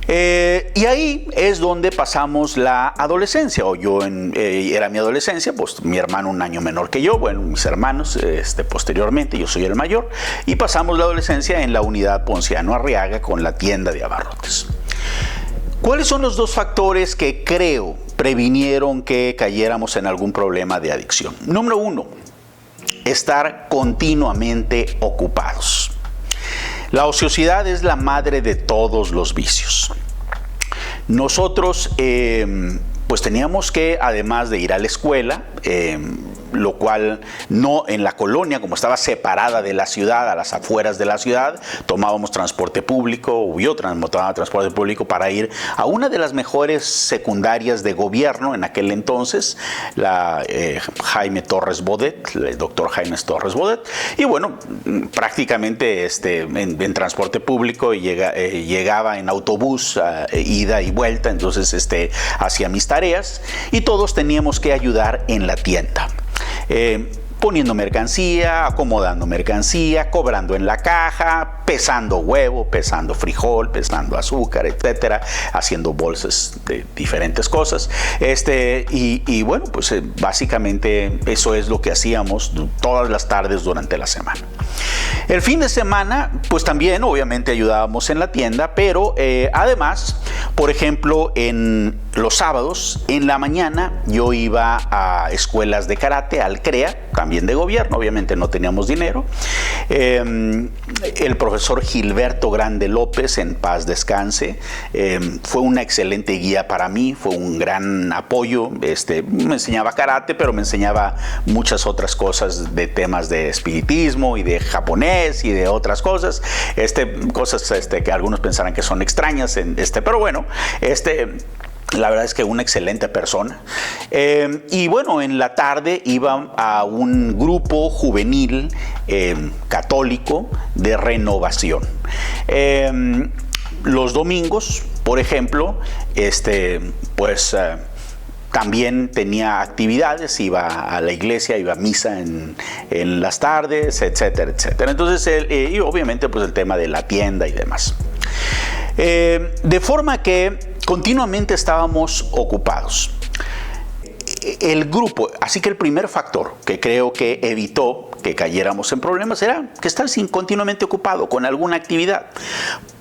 Y ahí es donde pasamos la adolescencia, o era mi adolescencia, pues mi hermano un año menor que yo, bueno, mis hermanos posteriormente, yo soy el mayor, y pasamos la adolescencia en la unidad Ponciano Arriaga con la tienda de abarrotes. ¿Cuáles son los 2 factores que creo previnieron que cayéramos en algún problema de adicción? Número 1, estar continuamente ocupados. La ociosidad es la madre de todos los vicios. Nosotros pues teníamos que, además de ir a la escuela, lo cual no en la colonia, como estaba separada de la ciudad, a las afueras de la ciudad, tomábamos transporte público, o yo tomaba transporte público para ir a una de las mejores secundarias de gobierno en aquel entonces, la Jaime Torres Bodet, el doctor Jaime Torres Bodet, y bueno, prácticamente en transporte público llegaba en autobús, ida y vuelta, entonces hacía mis tareas y todos teníamos que ayudar en la tienda. Poniendo mercancía, acomodando mercancía, cobrando en la caja, pesando huevo, pesando frijol, pesando azúcar, etcétera, haciendo bolsas de diferentes cosas. Y bueno, pues básicamente eso es lo que hacíamos todas las tardes durante la semana. El fin de semana, pues también obviamente ayudábamos en la tienda, pero además, por ejemplo, en los sábados, en la mañana, yo iba a escuelas de karate, al CREA, también de gobierno, obviamente no teníamos dinero. El profesor Gilberto Grande López, en paz descanse, fue una excelente guía para mí, fue un gran apoyo. Me enseñaba karate, pero me enseñaba muchas otras cosas de temas de espiritismo y de japonés y de otras cosas, cosas que algunos pensarán que son extrañas, pero bueno, la verdad es que una excelente persona. Y bueno, en la tarde iba a un grupo juvenil católico de renovación. Los domingos, por ejemplo, también tenía actividades, iba a la iglesia, iba a misa en las tardes, etcétera, etcétera. Entonces, y obviamente pues el tema de la tienda y demás. De forma que continuamente estábamos ocupados. El grupo, así que el primer factor que creo que evitó que cayéramos en problemas era que estar continuamente ocupado con alguna actividad.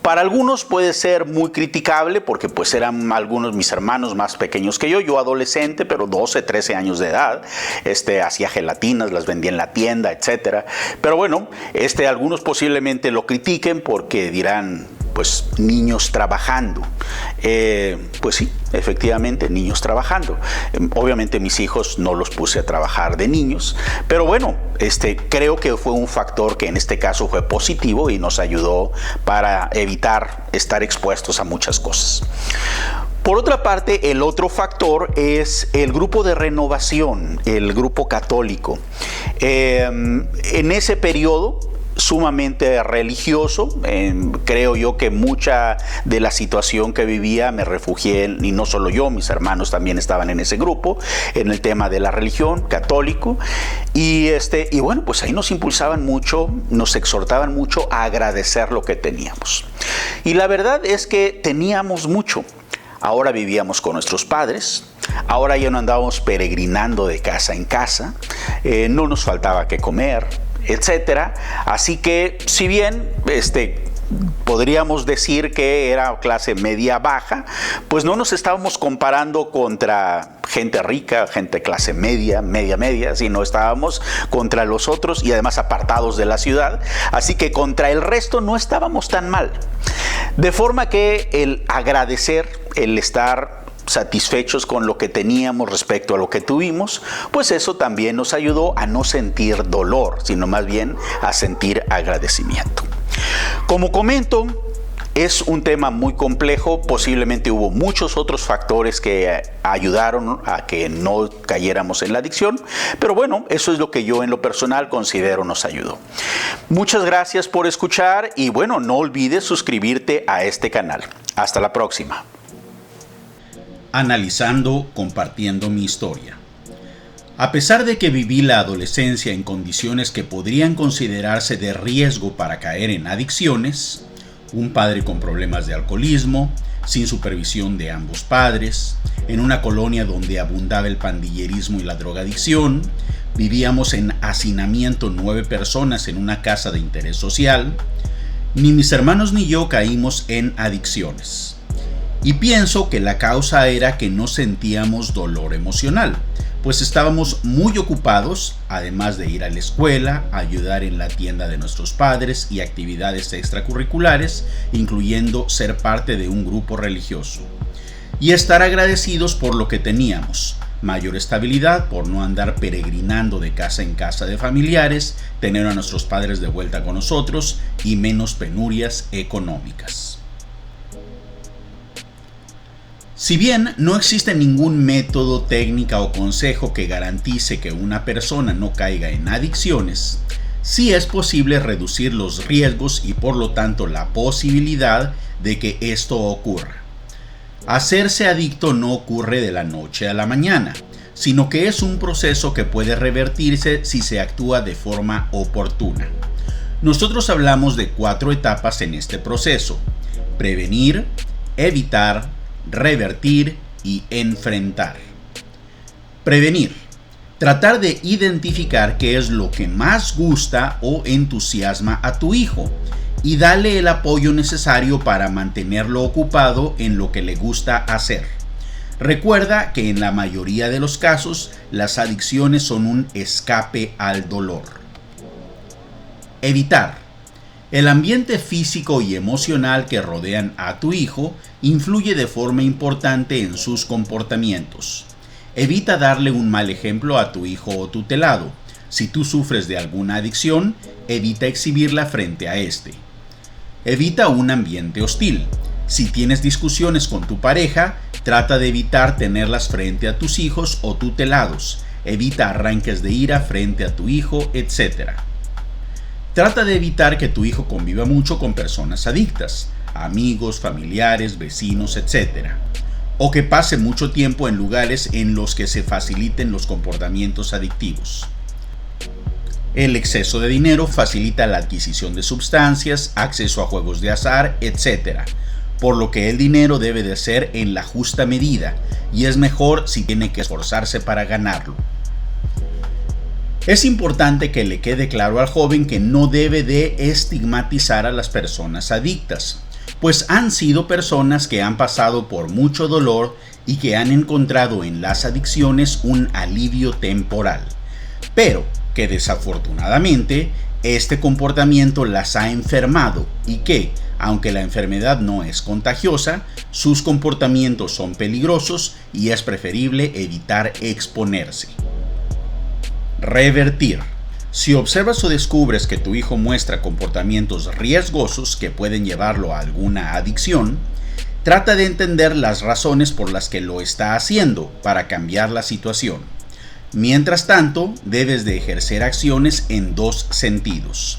Para algunos puede ser muy criticable porque pues eran algunos mis hermanos más pequeños que yo adolescente, pero 12, 13 años de edad, hacía gelatinas, las vendía en la tienda, etc. Pero bueno, algunos posiblemente lo critiquen porque dirán, pues niños trabajando. Pues sí, efectivamente, niños trabajando. Obviamente mis hijos no los puse a trabajar de niños, pero bueno, creo que fue un factor que en este caso fue positivo y nos ayudó para evitar estar expuestos a muchas cosas. Por otra parte, el otro factor es el grupo de renovación, el grupo católico. En ese periodo sumamente religioso, creo yo que mucha de la situación que vivía me refugié, y no solo yo, mis hermanos también estaban en ese grupo, en el tema de la religión católico, y bueno, pues ahí nos impulsaban mucho, nos exhortaban mucho a agradecer lo que teníamos. Y la verdad es que teníamos mucho. Ahora vivíamos con nuestros padres, ahora ya no andábamos peregrinando de casa en casa, no nos faltaba que comer, etcétera. Así que si bien podríamos decir que era clase media baja, pues no nos estábamos comparando contra gente rica, gente clase media, sino estábamos contra los otros y además apartados de la ciudad, así que contra el resto no estábamos tan mal. De forma que el agradecer, el estar satisfechos con lo que teníamos respecto a lo que tuvimos, pues eso también nos ayudó a no sentir dolor, sino más bien a sentir agradecimiento. Como comento, es un tema muy complejo, posiblemente hubo muchos otros factores que ayudaron a que no cayéramos en la adicción, pero bueno, eso es lo que yo en lo personal considero nos ayudó. Muchas gracias por escuchar y bueno, no olvides suscribirte a este canal. Hasta la próxima. Analizando, compartiendo mi historia. A pesar de que viví la adolescencia en condiciones que podrían considerarse de riesgo para caer en adicciones, un padre con problemas de alcoholismo, sin supervisión de ambos padres, en una colonia donde abundaba el pandillerismo y la drogadicción, vivíamos en hacinamiento 9 personas en una casa de interés social, ni mis hermanos ni yo caímos en adicciones. Y pienso que la causa era que no sentíamos dolor emocional, pues estábamos muy ocupados, además de ir a la escuela, ayudar en la tienda de nuestros padres y actividades extracurriculares, incluyendo ser parte de un grupo religioso. Y estar agradecidos por lo que teníamos, mayor estabilidad por no andar peregrinando de casa en casa de familiares, tener a nuestros padres de vuelta con nosotros y menos penurias económicas. Si bien no existe ningún método, técnica o consejo que garantice que una persona no caiga en adicciones, sí es posible reducir los riesgos y por lo tanto la posibilidad de que esto ocurra. Hacerse adicto no ocurre de la noche a la mañana, sino que es un proceso que puede revertirse si se actúa de forma oportuna. Nosotros hablamos de 4 etapas en este proceso: prevenir, evitar, revertir y enfrentar. Prevenir. Tratar de identificar qué es lo que más gusta o entusiasma a tu hijo y darle el apoyo necesario para mantenerlo ocupado en lo que le gusta hacer. Recuerda que en la mayoría de los casos las adicciones son un escape al dolor. Evitar. El ambiente físico y emocional que rodean a tu hijo influye de forma importante en sus comportamientos. Evita darle un mal ejemplo a tu hijo o tutelado. Si tú sufres de alguna adicción, evita exhibirla frente a este. Evita un ambiente hostil. Si tienes discusiones con tu pareja, trata de evitar tenerlas frente a tus hijos o tutelados. Evita arranques de ira frente a tu hijo, etc. Trata de evitar que tu hijo conviva mucho con personas adictas, amigos, familiares, vecinos, etc. O que pase mucho tiempo en lugares en los que se faciliten los comportamientos adictivos. El exceso de dinero facilita la adquisición de sustancias, acceso a juegos de azar, etc. por lo que el dinero debe de ser en la justa medida y es mejor si tiene que esforzarse para ganarlo. Es importante que le quede claro al joven que no debe de estigmatizar a las personas adictas, pues han sido personas que han pasado por mucho dolor y que han encontrado en las adicciones un alivio temporal, pero que desafortunadamente este comportamiento las ha enfermado y que, aunque la enfermedad no es contagiosa, sus comportamientos son peligrosos y es preferible evitar exponerse. Revertir. Si observas o descubres que tu hijo muestra comportamientos riesgosos que pueden llevarlo a alguna adicción, trata de entender las razones por las que lo está haciendo para cambiar la situación. Mientras tanto, debes de ejercer acciones en dos sentidos.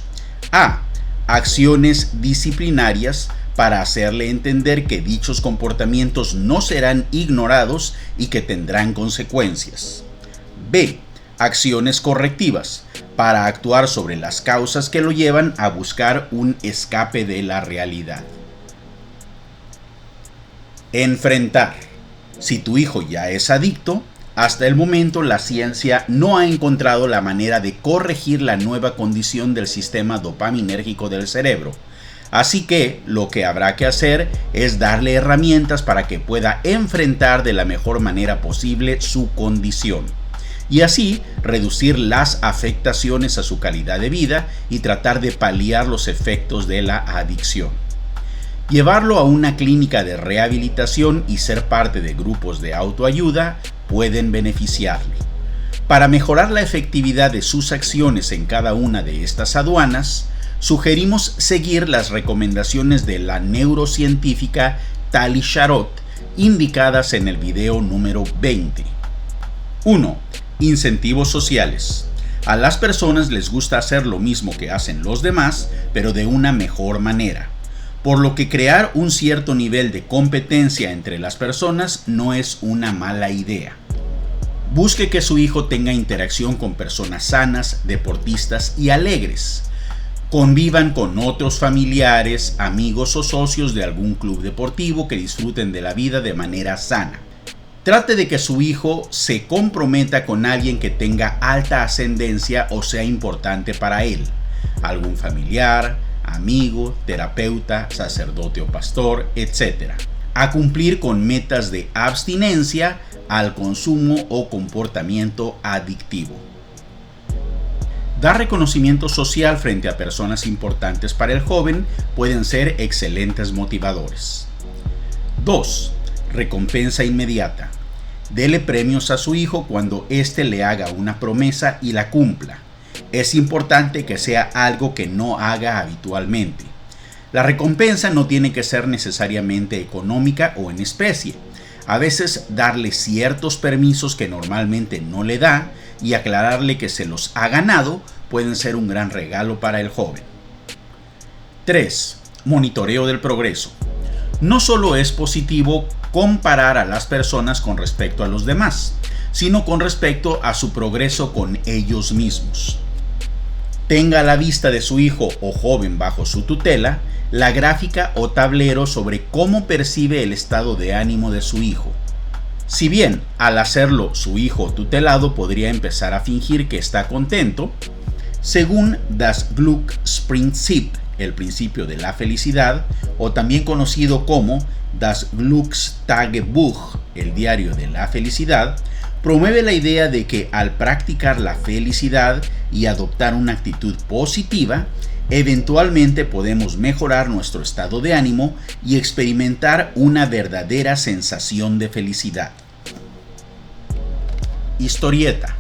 A. Acciones disciplinarias para hacerle entender que dichos comportamientos no serán ignorados y que tendrán consecuencias. B. Acciones correctivas para actuar sobre las causas que lo llevan a buscar un escape de la realidad. Enfrentar. Si tu hijo ya es adicto, hasta el momento la ciencia no ha encontrado la manera de corregir la nueva condición del sistema dopaminérgico del cerebro. Así que lo que habrá que hacer es darle herramientas para que pueda enfrentar de la mejor manera posible su condición y así reducir las afectaciones a su calidad de vida y tratar de paliar los efectos de la adicción. Llevarlo a una clínica de rehabilitación y ser parte de grupos de autoayuda pueden beneficiarle. Para mejorar la efectividad de sus acciones en cada una de estas aduanas, sugerimos seguir las recomendaciones de la neurocientífica Tali Sharot indicadas en el video número 20. 1. Incentivos sociales. A las personas les gusta hacer lo mismo que hacen los demás, pero de una mejor manera, por lo que crear un cierto nivel de competencia entre las personas no es una mala idea. Busque que su hijo tenga interacción con personas sanas, deportistas y alegres. Convivan con otros familiares, amigos o socios de algún club deportivo que disfruten de la vida de manera sana. Trate de que su hijo se comprometa con alguien que tenga alta ascendencia o sea importante para él, algún familiar, amigo, terapeuta, sacerdote o pastor, etc. A cumplir con metas de abstinencia al consumo o comportamiento adictivo. Dar reconocimiento social frente a personas importantes para el joven pueden ser excelentes motivadores. 2. Recompensa inmediata. Dele premios a su hijo cuando éste le haga una promesa y la cumpla. Es importante que sea algo que no haga habitualmente. La recompensa no tiene que ser necesariamente económica o en especie. A veces darle ciertos permisos que normalmente no le da y aclararle que se los ha ganado pueden ser un gran regalo para el joven. 3. Monitoreo del progreso. No solo es positivo comparar a las personas con respecto a los demás, sino con respecto a su progreso con ellos mismos. Tenga a la vista de su hijo o joven bajo su tutela la gráfica o tablero sobre cómo percibe el estado de ánimo de su hijo. Si bien al hacerlo su hijo tutelado podría empezar a fingir que está contento, según Das Glücksprinzip, el principio de la felicidad, o también conocido como Das Glückstagebuch, el diario de la felicidad, promueve la idea de que al practicar la felicidad y adoptar una actitud positiva, eventualmente podemos mejorar nuestro estado de ánimo y experimentar una verdadera sensación de felicidad. Historieta.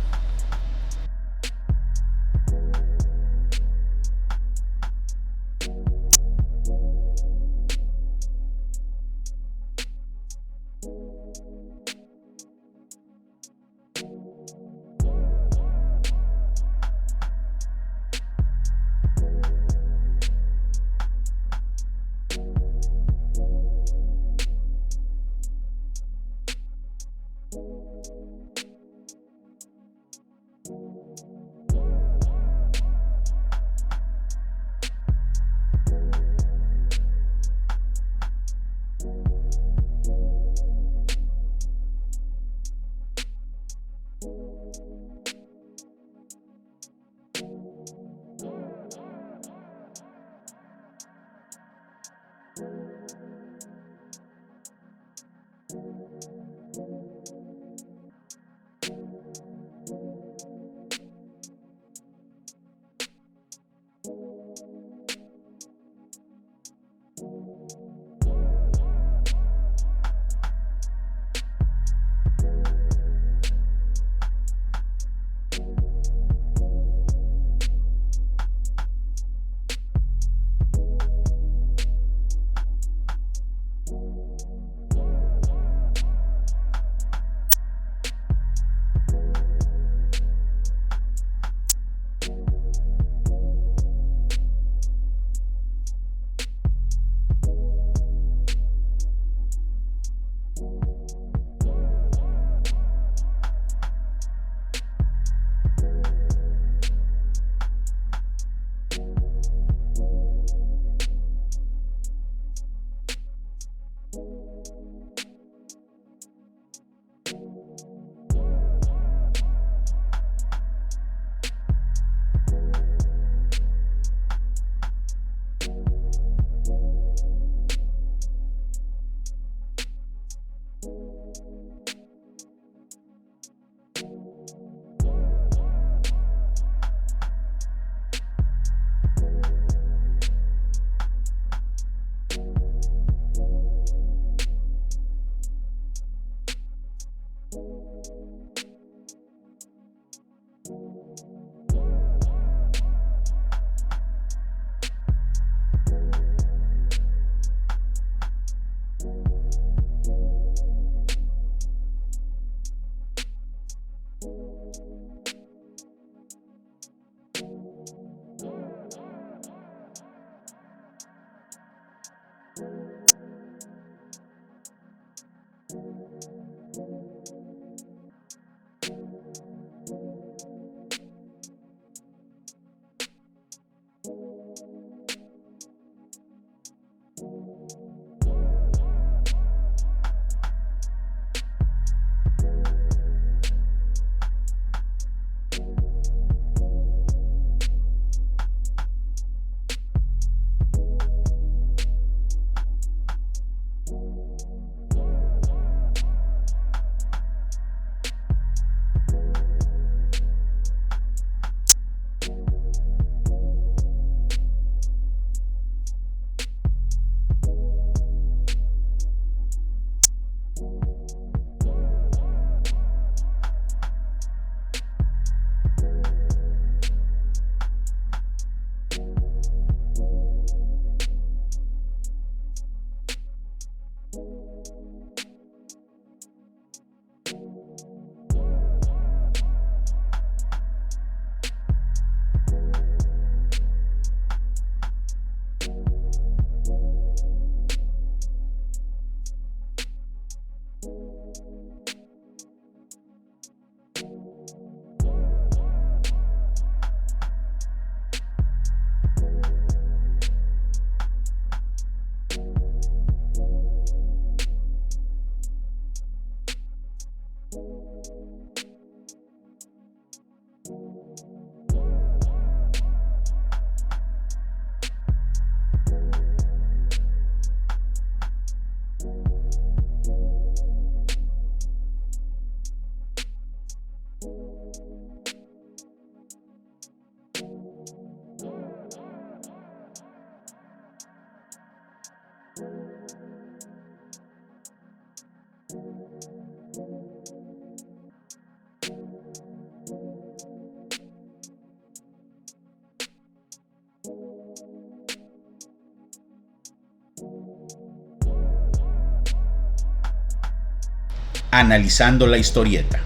Analizando la historieta.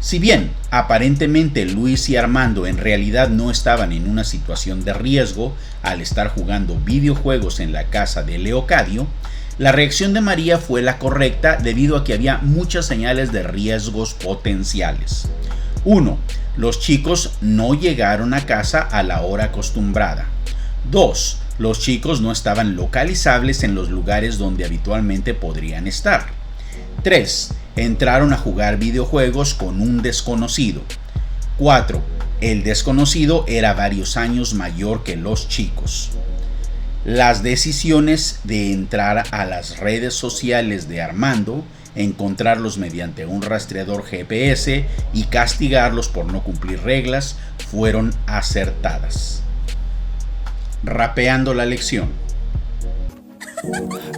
Si bien aparentemente Luis y Armando en realidad no estaban en una situación de riesgo al estar jugando videojuegos en la casa de Leocadio, la reacción de María fue la correcta debido a que había muchas señales de riesgos potenciales. 1. Los chicos no llegaron a casa a la hora acostumbrada. 2. Los chicos no estaban localizables en los lugares donde habitualmente podrían estar. 3. Entraron a jugar videojuegos con un desconocido. 4. El desconocido era varios años mayor que los chicos. Las decisiones de entrar a las redes sociales de Armando, encontrarlos mediante un rastreador GPS y castigarlos por no cumplir reglas fueron acertadas. Rapeando la lección.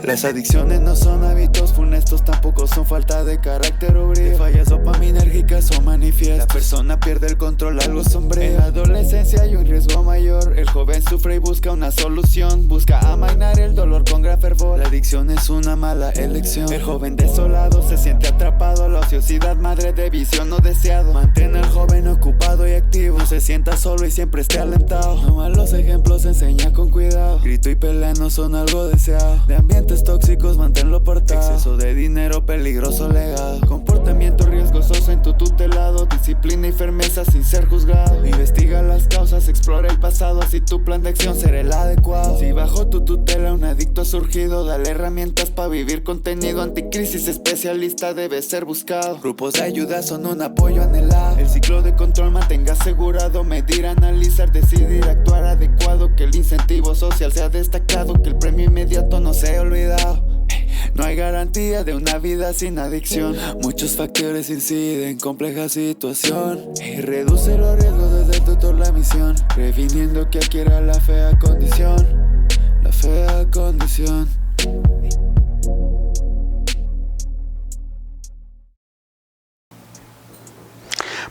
Las adicciones no son hábitos funestos, tampoco son falta de carácter o brío. Fallas dopaminérgicas son manifiestas. La persona pierde el control, algo sombrío. En la adolescencia hay un riesgo mayor. El joven sufre y busca una solución. Busca amainar el dolor con gran fervor. La adicción es una mala elección. El joven desolado se siente atrapado. La ociosidad, madre de visión no deseado. Mantén al joven ocupado y activo. No se sienta solo y siempre esté alentado. No malos ejemplos, enseña con cuidado. Grito y pelea no son algo deseado. De ambientes tóxicos, manténlo apartado. Exceso de dinero, peligroso legado. Comportamiento riesgoso en tu tutelado. Disciplina y firmeza sin ser juzgado. Investiga las causas, explora el pasado. Así tu plan de acción será el adecuado. Si bajo tu tutela un adicto ha surgido, dale herramientas para vivir contenido. Anticrisis especialista debe ser buscado. Grupos de ayuda son un apoyo anhelado. El ciclo de control mantenga asegurado. Medir, analizar, decidir, actuar adecuado. Que el incentivo social sea destacado. Que el premio inmediato no sea olvidado. No hay garantía de una vida sin adicción. Muchos factores inciden, compleja situación. Y reduce los riesgos desde el tutor la misión. Previniendo que adquiera la fea condición. La fea condición.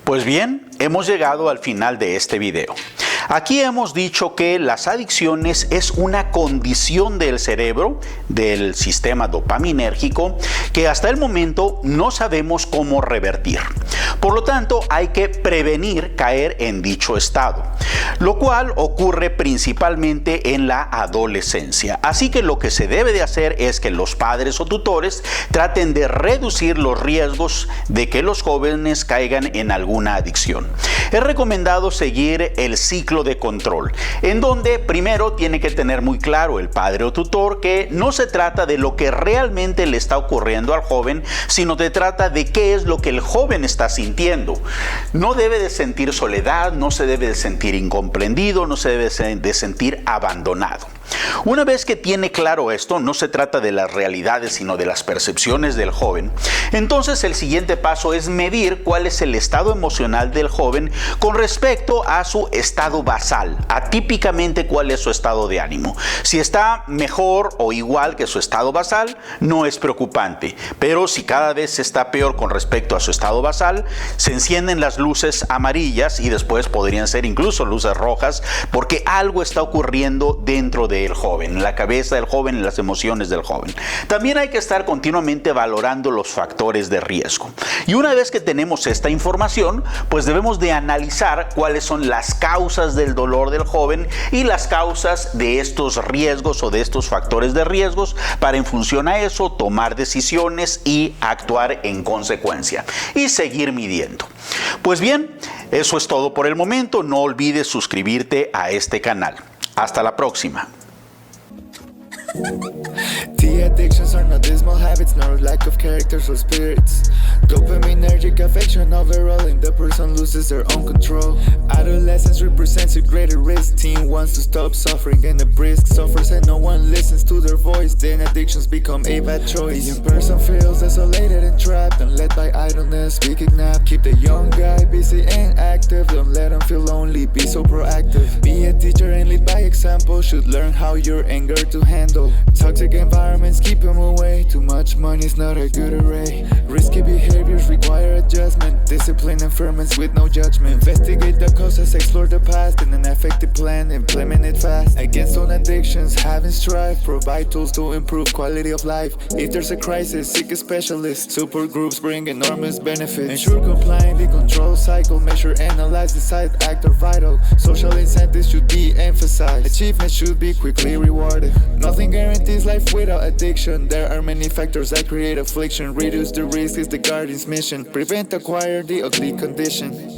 Pues bien, hemos llegado al final de este video. Aquí hemos dicho que las adicciones es una condición del cerebro, del sistema dopaminérgico, que hasta el momento no sabemos cómo revertir. Por lo tanto, hay que prevenir caer en dicho estado, lo cual ocurre principalmente en la adolescencia. Así que lo que se debe de hacer es que los padres o tutores traten de reducir los riesgos de que los jóvenes caigan en alguna adicción. Es recomendado seguir el ciclo de control, en donde primero tiene que tener muy claro el padre o tutor que no se trata de lo que realmente le está ocurriendo al joven, sino se trata de qué es lo que el joven está sintiendo. No debe de sentir soledad, no se debe de sentir incomprendido, no se debe de sentir abandonado. Una vez que tiene claro esto, no se trata de las realidades, sino de las percepciones del joven, entonces el siguiente paso es medir cuál es el estado emocional del joven con respecto a su estado basal, atípicamente cuál es su estado de ánimo. Si está mejor o igual que su estado basal, no es preocupante, pero si cada vez está peor con respecto a su estado basal, se encienden las luces amarillas y después podrían ser incluso luces rojas, porque algo está ocurriendo dentro del joven, en la cabeza del joven, en las emociones del joven. También hay que estar continuamente valorando los factores de riesgo. Y una vez que tenemos esta información, pues debemos de analizar cuáles son las causas del dolor del joven y las causas de estos riesgos o de estos factores de riesgos para en función a eso tomar decisiones y actuar en consecuencia y seguir midiendo. Pues bien, eso es todo por el momento. No olvides suscribirte a este canal. Hasta la próxima. The addictions are not dismal habits, nor lack of characters or spirits. Dopaminergic affection overall, the person loses their own control. Adolescence represents a greater risk. Teen wants to stop suffering and the brisk suffers and no one listens to their voice. Then addictions become a bad choice. The young person feels desolated and trapped and led by idleness, be kidnapped. Keep the young guy busy and active, don't let him feel lonely, be so proactive. Be a teacher and lead by example, should learn how your anger to handle. Toxic environments keep him away. Too much money is not a good array. Risky behaviors require adjustment. Discipline and firmness with no judgment. Investigate the causes, explore the past. In an effective plan, implement it fast. Against all addictions, having strive. Provide tools to improve quality of life. If there's a crisis, seek a specialist. Support groups bring enormous benefits. Ensure complying the control cycle. Measure, analyze, decide, act are vital. Social incentives should be emphasized. Achievements should be quickly rewarded. Nothing guarantees life without addiction. There are many factors that create affliction. Reduce the risk is the guardian's mission. Prevent, acquire the ugly condition.